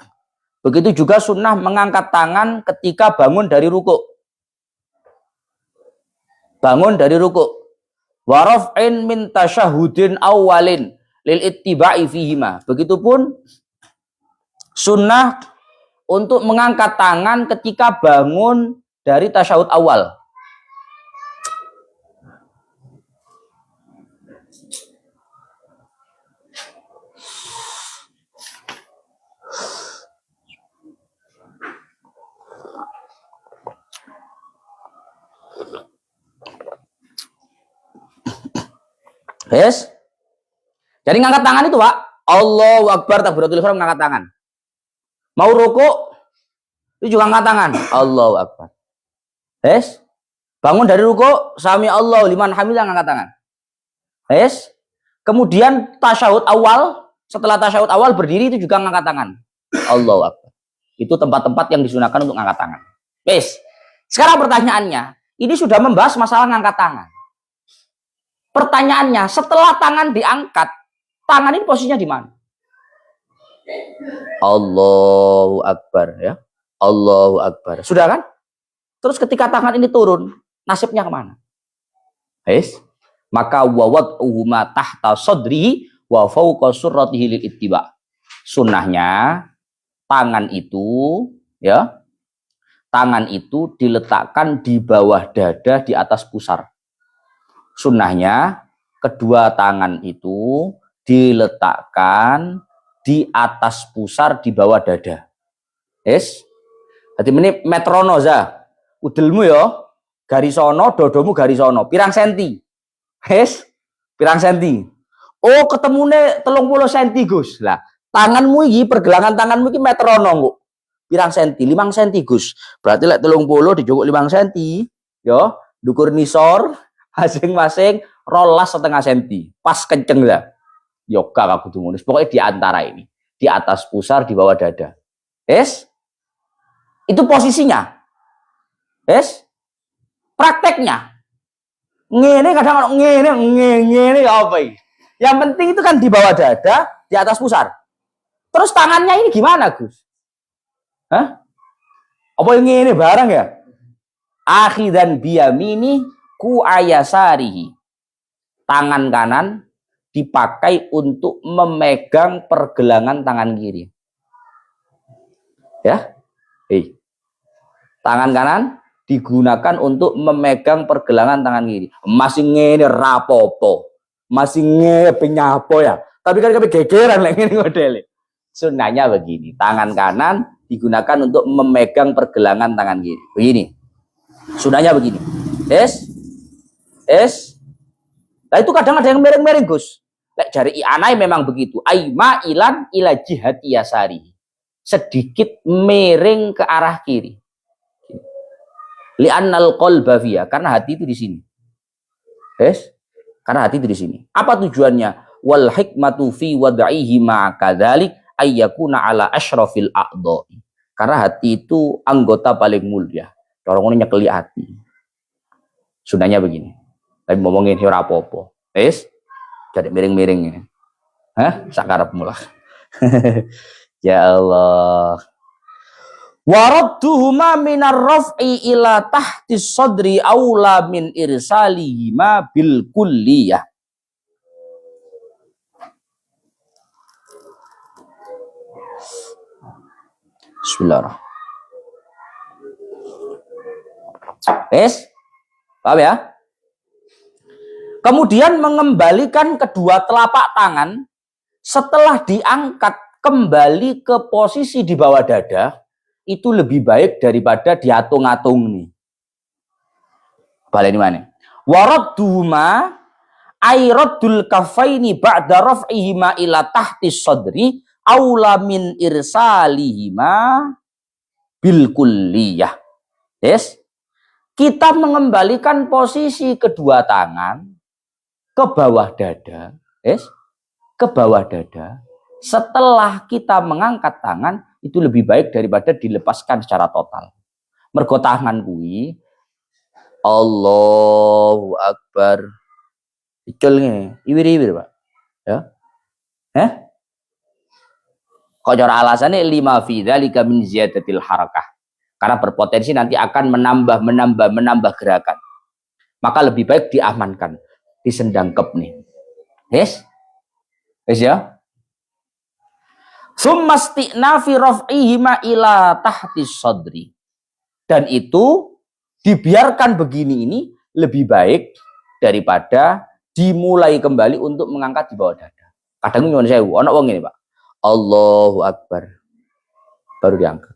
Begitu juga sunnah mengangkat tangan ketika bangun dari ruku. Bangun dari ruku. Waraf'in min tasyahudin awalin lil ittiba'i fihima. Begitupun sunnah untuk mengangkat tangan ketika bangun dari tasyahud awal. Yes. Jadi ngangkat tangan itu, Pak. Allahu Akbar, takbiratul ihram, ngangkat tangan. Mau ruku, itu juga ngangkat tangan. Allahu Akbar. Yes. Bangun dari ruku, sami Allahu liman hamidah, ngangkat tangan. Yes. Kemudian tasyahud awal, setelah tasyahud awal berdiri itu juga ngangkat tangan. Allahu Akbar. Itu tempat-tempat yang disunahkan untuk ngangkat tangan. Yes. Sekarang pertanyaannya, ini sudah membahas masalah ngangkat tangan. Pertanyaannya, setelah tangan diangkat, tangan ini posisinya di mana? Allahu Akbar, ya. Allahu Akbar. Sudah kan? Terus ketika tangan ini turun, nasibnya kemana? Yes. Maka wawat'uhu ma tahta sadrihi wa fawqa surratihi lil ittiba. Sunnahnya tangan itu, ya. Tangan itu diletakkan di bawah dada di atas pusar. Sunnahnya kedua tangan itu diletakkan di atas pusar di bawah dada. Yes. Jadi ini metrono za. Udelmu ya garisono, dodomu garisono. Pirang senti? Yes. Pirang senti? Oh, ketemune 30 senti, Gus. Lah, tanganmu iki pergelangan tanganmu iki metrono kok. Pirang senti? 5 senti, Gus. Berarti lek 30 dijukuk 5 senti, ya, dukur nisor masing-masing 12,5 senti. Pas kenceng lah. Yoga aku tuh munus. Pokoknya di antara ini. Di atas pusar, di bawah dada. Yes? Itu posisinya. Yes? Prakteknya. Ngene kadang ngene apa ini? Yang penting itu kan di bawah dada, di atas pusar. Terus tangannya ini gimana, Gus? Hah? Apa yang ngene barang ya? Akhidan biyamini ku ayasarihi. Tangan kanan dipakai untuk memegang pergelangan tangan kiri. Ya. Tangan kanan digunakan untuk memegang pergelangan tangan kiri. Masih ngene rapopo. Masih ngene penyapo ya. Tapi kan kabeh gegeran lek ngene modele. Sunnahnya begini, tangan kanan digunakan untuk memegang pergelangan tangan kiri. Begini. Sunnahnya begini. Yes. Es, nah itu kadang ada yang miring-miring, Gus. Lek jari anai memang begitu. Aima ilan ila jihati yasari. Sedikit miring ke arah kiri. Li'annal qalba fiya, karena hati itu di sini. Es, karena hati itu di sini. Apa tujuannya? Wal hikmatu fi wad'ihi ma kadzalik ayyakuna ala asyrafil a'dha'i. Karena hati itu anggota paling mulia. Orang ini nyekeli hati. Sunnahnya begini. Tapi ngomongin ora apa-apa. Wis. Jadi miring-miring ini. Hah? Sakarepmu lah. Ya Allah. Waradduhuma minar raf'i ila tahti sadri aula min irsalihima bil kulliyah. Bismillahirrahmanirrahim. Paham ya? Kemudian mengembalikan kedua telapak tangan setelah diangkat kembali ke posisi di bawah dada itu lebih baik daripada diatung-atung nih. Balik ini mana? Waradduhuma ayraddul kafaini ba'da raf'ihima ila tahti sadri aula min irsalihima bil kulliyah. Yes. Kita mengembalikan posisi kedua tangan ke bawah dada, yes. Ke bawah dada. Setelah kita mengangkat tangan itu lebih baik daripada dilepaskan secara total. Mergo tangan kuwi Allahu Akbar. Icul ngene, iwir-iwir, Pak. Ya. Kok cara alasannya lima fi dzalika min ziyadatil harakah. Karena berpotensi nanti akan menambah gerakan. Maka lebih baik diamankan, disendangkep nih. Yes? Yes ya? Summa isti'nafi raf'ihima ila tahti sadri. Dan itu dibiarkan begini ini lebih baik daripada dimulai kembali untuk mengangkat di bawah dada. Kadang nyuwun sewu, ana wong ngene, Pak. Allahu Akbar. Baru diangkat.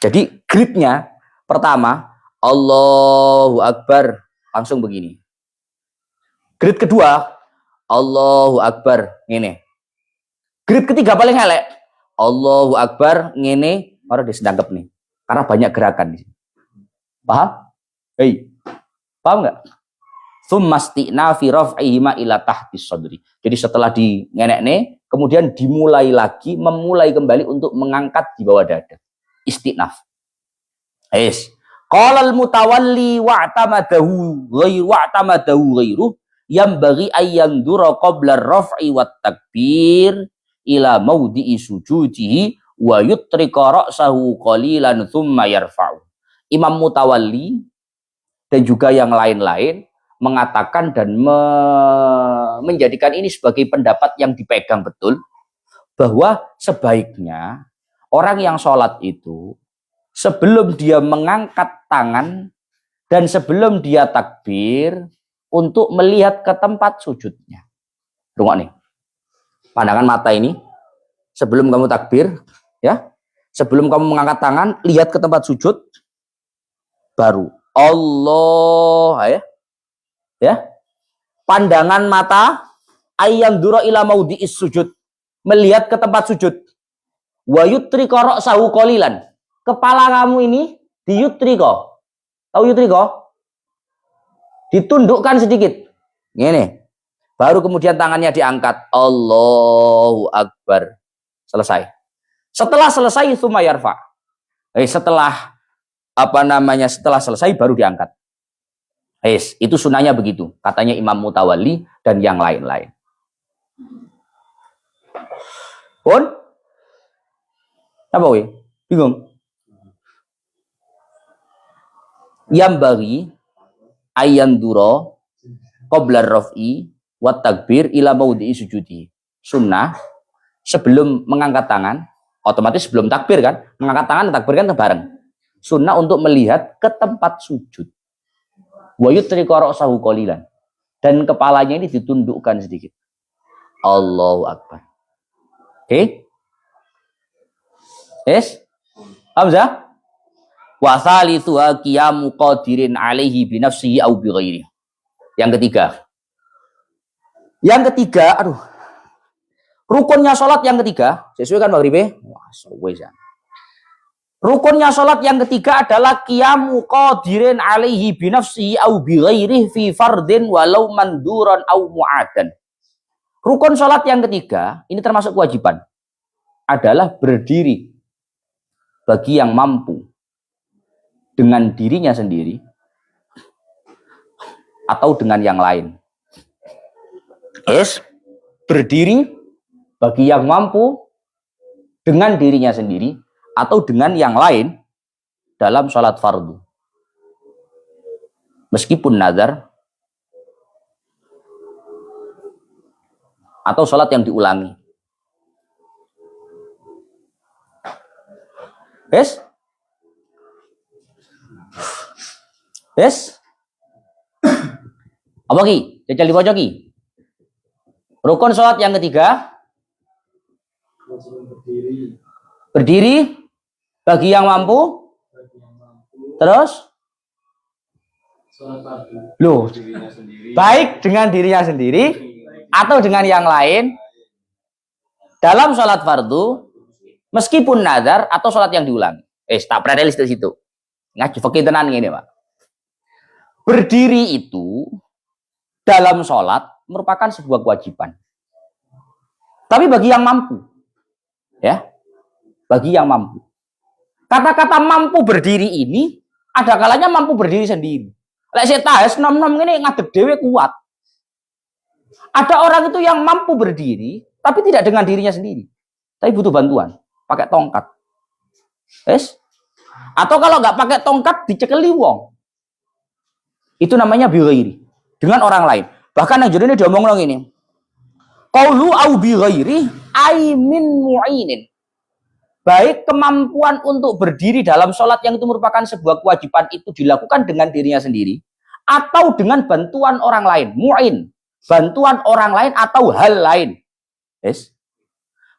Jadi gripnya pertama Allahu Akbar langsung begini. Grip kedua Allahu Akbar ngene. Grip ketiga paling elek. Allahu Akbar ngene baru disendangkep nih. Karena banyak gerakan di sini. Paham? Hei. Paham enggak? Tsummastina fi raf'ihima ila tahti sadri. Jadi setelah di ngenekne kemudian dimulai lagi memulai kembali untuk mengangkat di bawah dada. Istinaf. Yes. Qala al-mutawalli wa'tamadahu ghairu yang bagi ayyandura qabla ar-raf'i wat takbir ila maudhi'i sujudihi wa yutrika ra'sahu qalilan thumma yarfa'u. Imam Mutawalli dan juga yang lain-lain mengatakan dan menjadikan ini sebagai pendapat yang dipegang betul bahwa sebaiknya orang yang sholat itu sebelum dia mengangkat tangan dan sebelum dia takbir untuk melihat ke tempat sujudnya. Rungok nih. Pandangan mata ini sebelum kamu takbir, ya, sebelum kamu mengangkat tangan, lihat ke tempat sujud, baru Allah, ya, pandangan mata ayam dura ila maudhi'is sujud, melihat ke tempat sujud, wa yutrika ra'sahu qalilan, kepala kamu ini diyutrika, tahu yutrika? Ditundukkan sedikit, gini. Baru kemudian tangannya diangkat. Allahu Akbar. Selesai. Setelah selesai tsumma yarfa. Setelah setelah selesai baru diangkat. Itu sunahnya begitu. Katanya Imam Mutawalli dan yang lain-lain. Pun? Apa weh? Bingung? Yang bagi ayanduro qabla raf'i wat takbir ila maudhi'i sujudi. Sunnah sebelum mengangkat tangan, otomatis sebelum takbir kan, mengangkat tangan dan takbir kan bareng. Sunnah untuk melihat ke tempat sujud. Wa yutrika ra'sahu qalilan. Dan kepalanya ini ditundukkan sedikit. Allahu Akbar. Oke? Yes? Hamzah? Wa thalithuha qiyamu qadirin alaihi bi nafsihi aw bi ghairihi. Yang ketiga. Yang ketiga, rukunnya sholat yang ketiga, sesuai kan maghrib? Wah, ya. Rukunnya sholat yang ketiga adalah qiyamu qadirin alaihi bi nafsihi aw bi ghairihi fi fardin walau manduran aw mu'adan. Rukun sholat yang ketiga, ini termasuk kewajiban, adalah berdiri bagi yang mampu dengan dirinya sendiri atau dengan yang lain. Yes. Berdiri bagi yang mampu dengan dirinya sendiri atau dengan yang lain dalam sholat fardu. Meskipun nazar atau sholat yang diulangi. Yes? Yes? Apa ki? Jajal dibaca ki? Rukun sholat yang ketiga. Berdiri bagi yang mampu. Terus? Loh, baik dengan dirinya sendiri atau dengan yang lain dalam sholat fardu meskipun nazar atau sholat yang diulang. Tak predelis di situ. Ngaji fikih tenan ini, Pak. Berdiri itu dalam sholat merupakan sebuah kewajiban. Tapi bagi yang mampu, ya, bagi yang mampu. Kata-kata mampu berdiri ini ada kalanya mampu berdiri sendiri. Lek saya tahes nom-nom ini ngadeg dewe kuat. Ada orang itu yang mampu berdiri, tapi tidak dengan dirinya sendiri. Tapi butuh bantuan, pakai tongkat. Yes? Atau kalau nggak pakai tongkat, dicekeli wong. Itu namanya bighairi. Dengan orang lain. Bahkan yang jadi ini diomong orang ini. Qaulu au bighairi ay min mu'inin. Baik kemampuan untuk berdiri dalam sholat yang itu merupakan sebuah kewajiban itu dilakukan dengan dirinya sendiri atau dengan bantuan orang lain, mu'in, bantuan orang lain atau hal lain. Yes.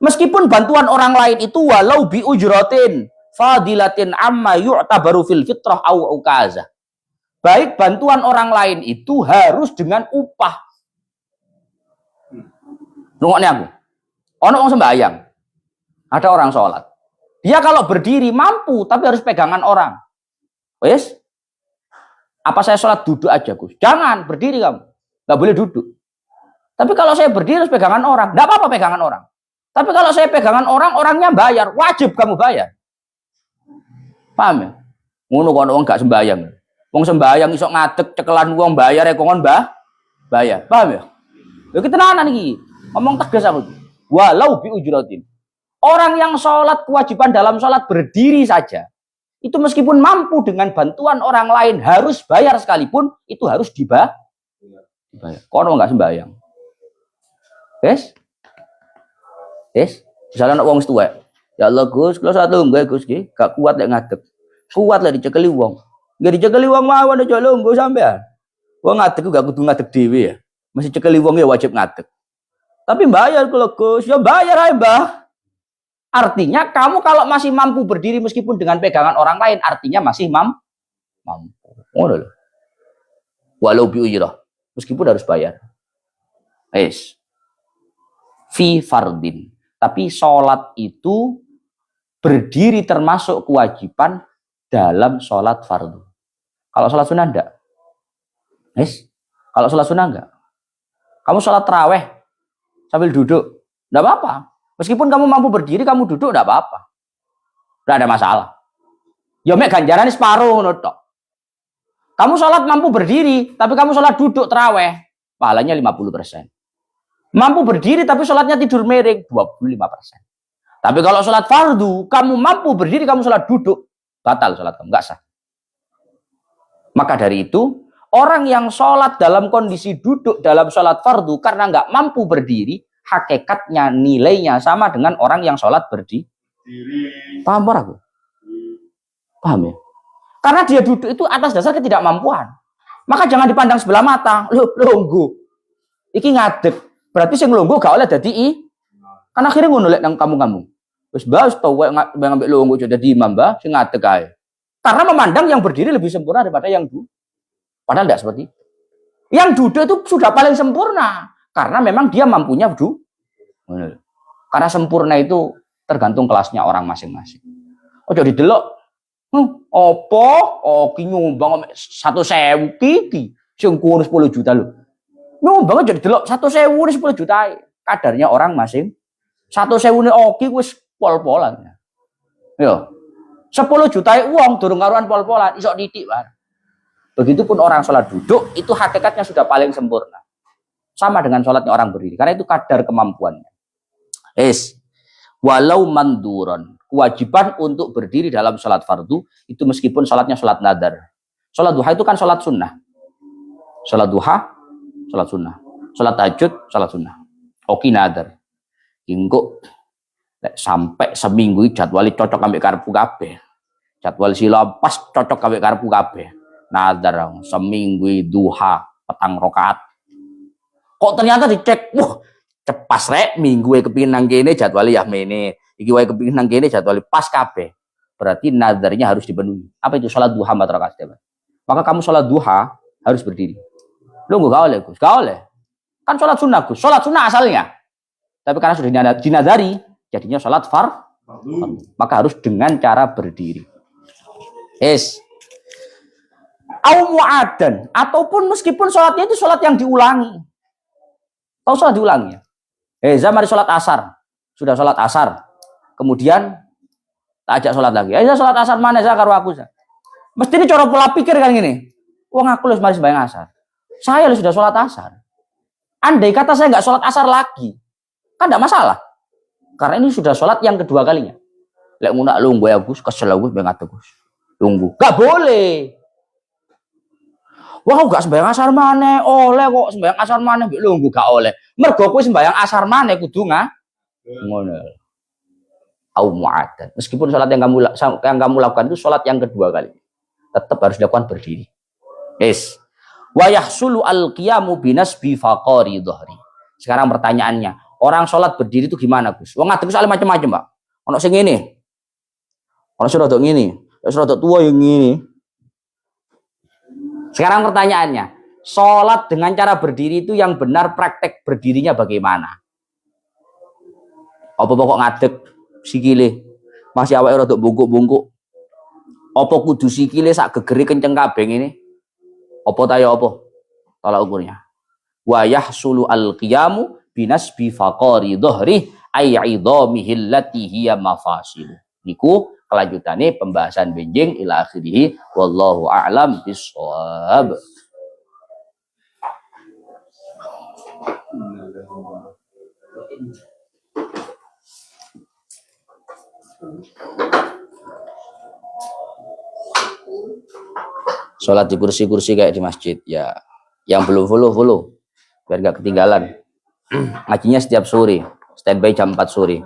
Meskipun bantuan orang lain itu walau bi ujratin fadilatin amma yu'tabaru fil fitrah au ukaza. Baik bantuan orang lain itu harus dengan upah. Nungoknya aku. Ono wong sembahyang. Ada orang sholat. Dia kalau berdiri mampu, tapi harus pegangan orang. Wes? Apa saya sholat duduk aja, Gus? Jangan, berdiri kamu. Nggak boleh duduk. Tapi kalau saya berdiri harus pegangan orang. Nggak apa-apa pegangan orang. Tapi kalau saya pegangan orang, orangnya bayar. Wajib kamu bayar. Paham ya? Ngono kok wong gak sembahyang. Wong sembahyang isok ngadeg cekelan wong bayar kongon bayar. Paham ya? Lha iki tenanan iki. Ngomong tegas aku. Walau bi ujratin. Orang yang sholat kewajiban dalam sholat berdiri saja, itu meskipun mampu dengan bantuan orang lain harus bayar sekalipun, itu harus dibayar. Kono nggak sembahyang. Yes? Yes? Misalnya anak wong setua, ya Allah Gus, kalau satu enggak Gus, gak kuat lek ngadeg. Kuat lah dicekeli wong. Nggak dicekeli wong mawon aja lho, nggo sampean. Wong ngadeg gak kudu ngadeg dhewe ya. Masih cekeli wong ya wajib ngadeg. Tapi bayar kalau Gus, ya bayar aja, Mbah. Artinya kamu kalau masih mampu berdiri meskipun dengan pegangan orang lain, artinya masih mampu. Walau bi ujrah, meskipun harus bayar. Yes. Fi fardin. Tapi sholat itu berdiri termasuk kewajiban dalam sholat fardu. Kalau sholat sunnah enggak? Yes. Kalau sholat sunnah enggak? Kamu sholat taraweh sambil duduk, enggak apa-apa. Meskipun kamu mampu berdiri, kamu duduk, enggak apa-apa. Enggak ada masalah. Ya mek ganjaran separuh tok. Kamu sholat mampu berdiri, tapi kamu sholat duduk taraweh, pahalanya 50%. Mampu berdiri tapi sholatnya tidur miring, 25%. Tapi kalau sholat fardu, kamu mampu berdiri, kamu sholat duduk, batal sholat kamu, enggak sah. Maka dari itu, orang yang sholat dalam kondisi duduk dalam sholat fardu karena enggak mampu berdiri, hakikatnya nilainya sama dengan orang yang sholat berdiri. Paham orang? Paham ya? Karena dia duduk itu atas dasar ketidakmampuan. Maka jangan dipandang sebelah mata. Loh, longgo. Iki ngadeg. Berarti sing longgo gak oleh dadi Kan akhirnya ngono lek nang kamu-kamu. Wis mbah wis tau ngambil longgo jadi imam, mbah sing ngadeg ae. Karena memandang yang berdiri lebih sempurna daripada yang duduk. Padahal tidak seperti itu. Yang duduk itu sudah paling sempurna. Karena memang dia mampunya duduk. Karena sempurna itu tergantung kelasnya orang masing-masing. Ojo didelok. Opo? Oh, ki nyumbang 1.000 kiki. Sing kurang 10 juta lho. Nyumbang aja didelok 1.000 10 juta. Kadarnya orang masing. 1.000 ne oki wis pol-polan. Yo. 10 juta uang durung karuan pol-polan, isok titik, Pak. Begitupun orang sholat duduk itu hakikatnya sudah paling sempurna. sama dengan sholatnya orang berdiri karena itu kadar kemampuannya. Walau manduron, kewajiban untuk berdiri dalam sholat fardu itu meskipun sholatnya sholat nadar. Sholat duha itu kan sholat sunnah. Sholat duha, sholat sunnah. Sholat tahajud, sholat sunnah. Oke nadar. Ingko sampai seminggu jadwali cocok ambek karepku kabeh. Jadwal sila pas cocok ambek karepku kabeh. Nadar seminggu duha petang rakaat. Kok ternyata dicek, wah cepas rek minggu kepingin nang kene jadwali ya mene. Iki wae kepingin nang kene jadwali pas kabeh. Berarti nadarnya harus dipenuhi. Apa itu sholat duha 4 rakaat? Maka kamu sholat duha harus berdiri. Lu enggak oleh Gus, enggak oleh. Kan sholat sunnah Gus, sholat sunnah asalnya. Tapi karena sudah dinadari, jadinya sholat fardu. Maka harus dengan cara berdiri. Au mu'adan, ataupun meskipun sholatnya itu sholat yang diulangi. Tahu sholat diulangi ya? Mari sholat asar. Sudah sholat asar. Kemudian tak ajak sholat lagi. Sholat asar mana saya karo aku. Mesti ini cara pola pikir kan gini. Wong aku harus mari sembahyang asar. Saya sudah sholat asar. Andai kata saya nggak sholat asar lagi, kan tidak masalah. Karena ini sudah sholat yang kedua kalinya. Lek ngunak lunggu ya Gus, kesel Gus, bengat Gus. Lunggu. Gak boleh. Wah, aku gak sembahyang asar maneh, oleh kok sembahyang asar maneh mbek lungguh gak oleh. Mergo kowe sembahyang asar maneh kudu ngono. Au mu'addad. Meskipun salat yang kamu lakukan itu salat yang kedua kali. Tetap harus dilakukan berdiri. Wa yahsulu al-qiyamu binasbi faqari dhahri. Sekarang pertanyaannya, orang salat berdiri itu gimana, Gus? Wong ngadeg soal macam-macam, Pak. Ono sing ngene. Ono sing rada ngene. Wis rada tuwa yang ngene. Sekarang pertanyaannya, sholat dengan cara berdiri itu yang benar praktek berdirinya bagaimana? Apa pokok ngadeg sikile masih awake rada bungkuk-bungkuk? Apa kudu sikile sak gegeri kenceng kabeh ini? Apa ta ya apa? Tolak ukurnya. Wa yahsulu al-qiyamu binasbi faqari dhahri ay idhamihi allati hiya mafasil. Niku kelanjutannya pembahasan benjing ila akhirih wallahu a'lam bishawab. Sholat di kursi-kursi kayak di masjid ya. Yang belum follow biar gak ketinggalan. Ngajinya setiap sore, standby jam 4 sore.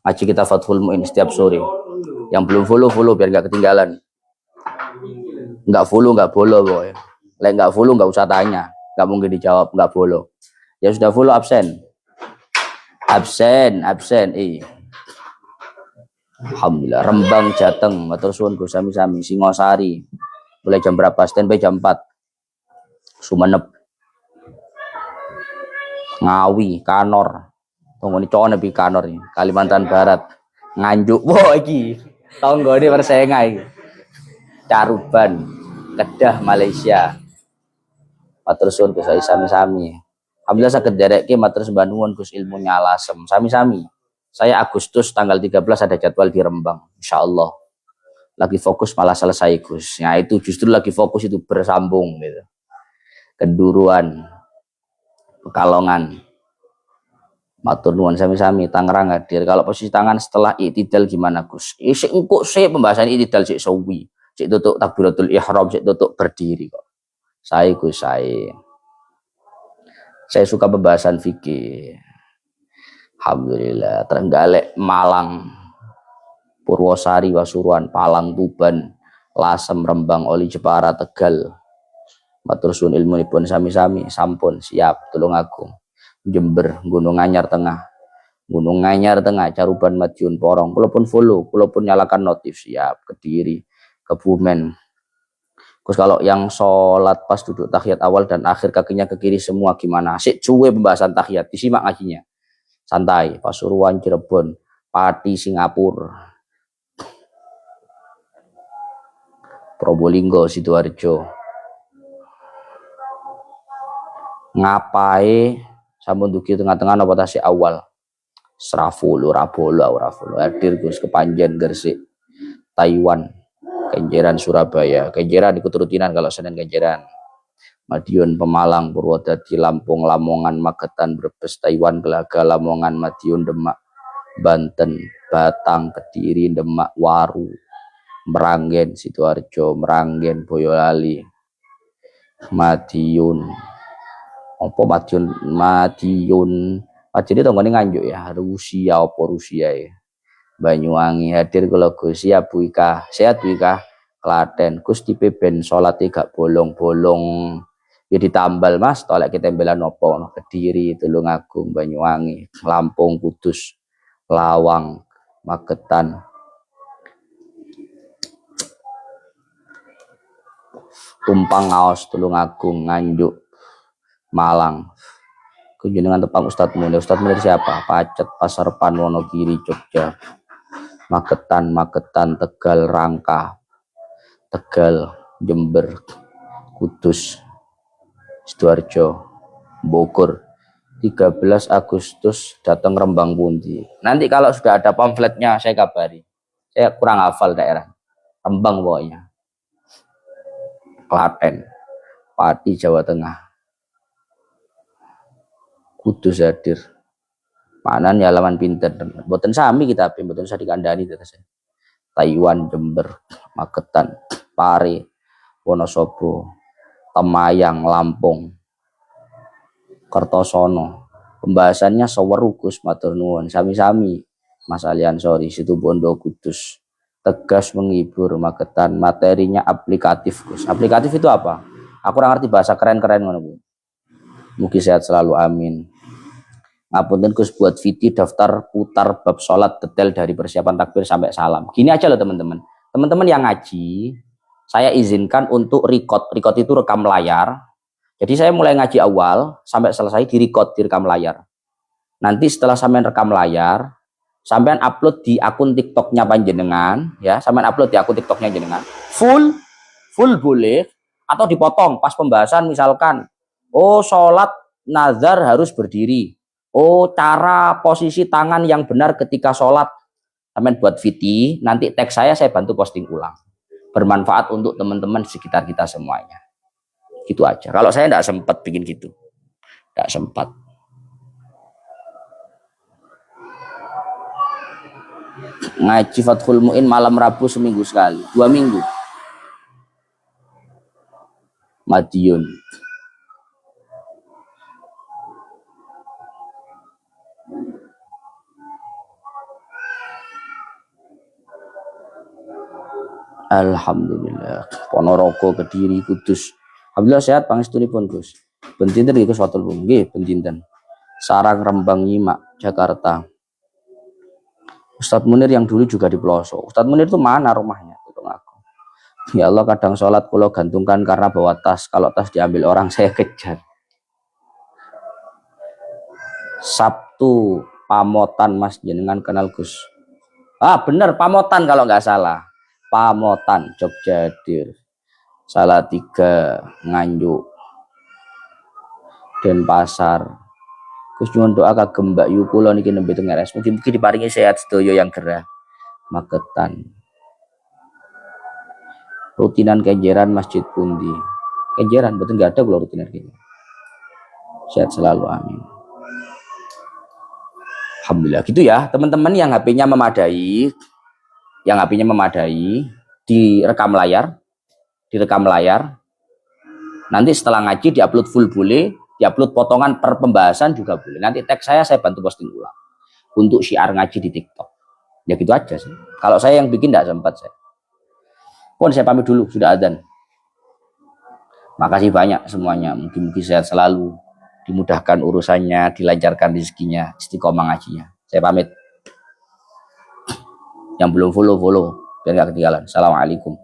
Ngaji kita Fathul Mu'in setiap sore. Yang belum follow biar gak ketinggalan. Nggak follow nggak follow boy. Lek nggak follow nggak usah tanya, nggak mungkin dijawab, nggak follow. Ya sudah follow absen. Alhamdulillah. Rembang Jateng, matur suwun Gus sami-sami. Singosari mulai jam berapa? Standby jam 4. Sumenep, Ngawi, Kanor. Tunggu ini cowok nepi Kanor ini. Kalimantan Barat, Nganjuk. Wah iki tonggone persengai. Caruban, Kedah, Malaysia. Matur suwun Gus sami-sami. Alhamdulillah saged nderekke matur sembah nuwun Gus ilmunya Lasem. Sami-sami. Saya Agustus tanggal 13 ada jadwal di Rembang. Insyaallah. Lagi fokus malah selesai Gus. Nah itu justru lagi fokus itu bersambung gitu. Kenduruan, Pekalongan. Matur nuwun sami-sami. Tangerang hadir. Kalau posisi tangan setelah i'tidal gimana Gus? Sik engko sik pembahasan i'tidal sik suwi. Sik tutuk takbiratul ihram, sik tutuk berdiri kok. Saya Gus saya suka pembahasan fikih. Alhamdulillah. Trenggalek, Malang, Purwosari, Pasuruan, Palang, Tuban, Lasem, Rembang, Oli, Jepara, Tegal. Matur suwun ilmunipun sami-sami, sampun siap Tulungagung, Jember, Gunung Anyar Tengah, Caruban, Madiun, Porong. Kula pun follow, kula pun nyalakan notif siap. Kediri, Kebumen. Terus kalau yang sholat pas duduk tahiyat awal dan akhir kakinya ke kiri semua gimana? Sik cuwe pembahasan tahiyat, disimak ngajinya. Santai, Pasuruan, Cirebon, Pati, Singapura, Probolinggo, Sidoarjo. Ngapai sampun dugi tengah-tengah napa tasih awal? Srafulu, Rabolo, hadir Gus Kepanjen, Gresik, Taiwan, Kenjeran, Surabaya. Kenjeran ikut rutinan kalau Senin Kenjeran. Madiun, Pemalang, Purwodadi, Lampung, Lamongan, Magetan, Brebes, Taiwan, Gelaga, Lamongan, Madiun, Demak, Banten, Batang, Kediri, Demak, Waru, Meranggen, Sidoarjo, Meranggen, Boyolali, Madiun. Apa Madiun itu tanggane Nganjuk ya, Rusia apa Rusia ya. Banyuwangi hadir kula Gus, siap Bu Ika, sehat Bu Ika. Klaten, Gus tipe ben salat gak bolong-bolong. Ya ditambal Mas, tolek ketembelan opo no Kediri, Tulungagung, Banyuwangi, Lampung, Kudus, Lawang, Magetan. Tumpang, Ngaos, Tulungagung, Nganjuk, Malang. Kunjungan tepang Ustadz Munir. Ustadz Munir siapa? Pacet, Pasarpan, Wonogiri, Jogja, Magetan, Tegal, Rangka, Tegal, Jember, Kudus, Sidoarjo, Bogor. 13 Agustus datang Rembang Pundi. Nanti kalau sudah ada pamfletnya saya kabari. Saya kurang hafal daerah. Rembang pokoknya. Klaten, Pati, Jawa Tengah. Kudus hadir. Manan ya lawan pinter. Boten sami kita api, boten usah dikandani terus. Taiwan, Jember, Magetan, Pare, Wonosobo, Temayang, Lampung, Kertosono. Pembahasannya seweru Gus, matur nuwun. Sami-sami Mas Alian sorry, Situbondo, Kudus. Tegas, menghibur, Magetan. Materinya aplikatif Gus. Aplikatif itu apa? Aku kurang ngerti bahasa keren-keren ngono Bu. Mugi sehat selalu, amin. Ngapunten Gus, buat video daftar putar bab sholat detail dari persiapan takbir sampai salam. Gini aja loh teman-teman. Teman-teman yang ngaji, saya izinkan untuk record. Record itu rekam layar. Jadi saya mulai ngaji awal sampai selesai direkam layar. Nanti setelah sampean rekam layar, sampean upload di akun TikToknya panjenengan, ya, sampean upload di akun TikToknya jenengan. Full boleh atau dipotong pas pembahasan misalkan, oh sholat nazar harus berdiri. Oh, cara posisi tangan yang benar ketika sholat. Sampean buat VT, nanti tag saya bantu posting ulang. Bermanfaat untuk teman-teman sekitar kita semuanya. Gitu aja. Kalau saya tidak sempat bikin gitu. Tidak sempat. Ngaji Fathul Mu'in malam Rabu seminggu sekali. 2 minggu. Madiun. Alhamdulillah. Ponorogo, Kediri, Kudus. Alhamdulillah sehat pangestunipun Gus. Bentinten nggih Gus Fatul Bung. Nggih, bentinten. Sarang, Rembang, Nyimak, Jakarta. Ustadz Munir yang dulu juga di pelosok. Ustadz Munir itu mana rumahnya? Tolong aku. Ya Allah, kadang sholat pulau gantungkan karena bawa tas. Kalau tas diambil orang saya kejar. Sabtu Pamotan Mas jenengan kenal Gus. Ah bener Pamotan kalau nggak salah. Pamotan, Jogja hadir. Salatiga, Nganjuk, Denpasar. Gus nyuwun doa kagem Mbak Yu kula niki nembe teng RS. Mugi-mugi diparingi sehat sedaya yang gerah. Magetan. Rutinan kenjeran Masjid Pundi. Kenjeran betul nggak ada kula rutinan kene. Sehat selalu, amin. Alhamdulillah gitu ya teman-teman yang HP-nya memadai. Yang HP-nya memadai, direkam layar. Nanti setelah ngaji diupload full boleh, diupload potongan per pembahasan juga boleh. Nanti tag saya bantu posting ulang untuk syiar ngaji di TikTok. Ya gitu aja sih. Kalau saya yang bikin tidak sempat saya. Pun saya pamit dulu, sudah adzan. Makasih banyak semuanya. Mungkin sehat selalu, dimudahkan urusannya, dilancarkan rezekinya, istiqomah ngajinya. Saya pamit. Yang belum follow biar gak ketinggalan. Assalamualaikum.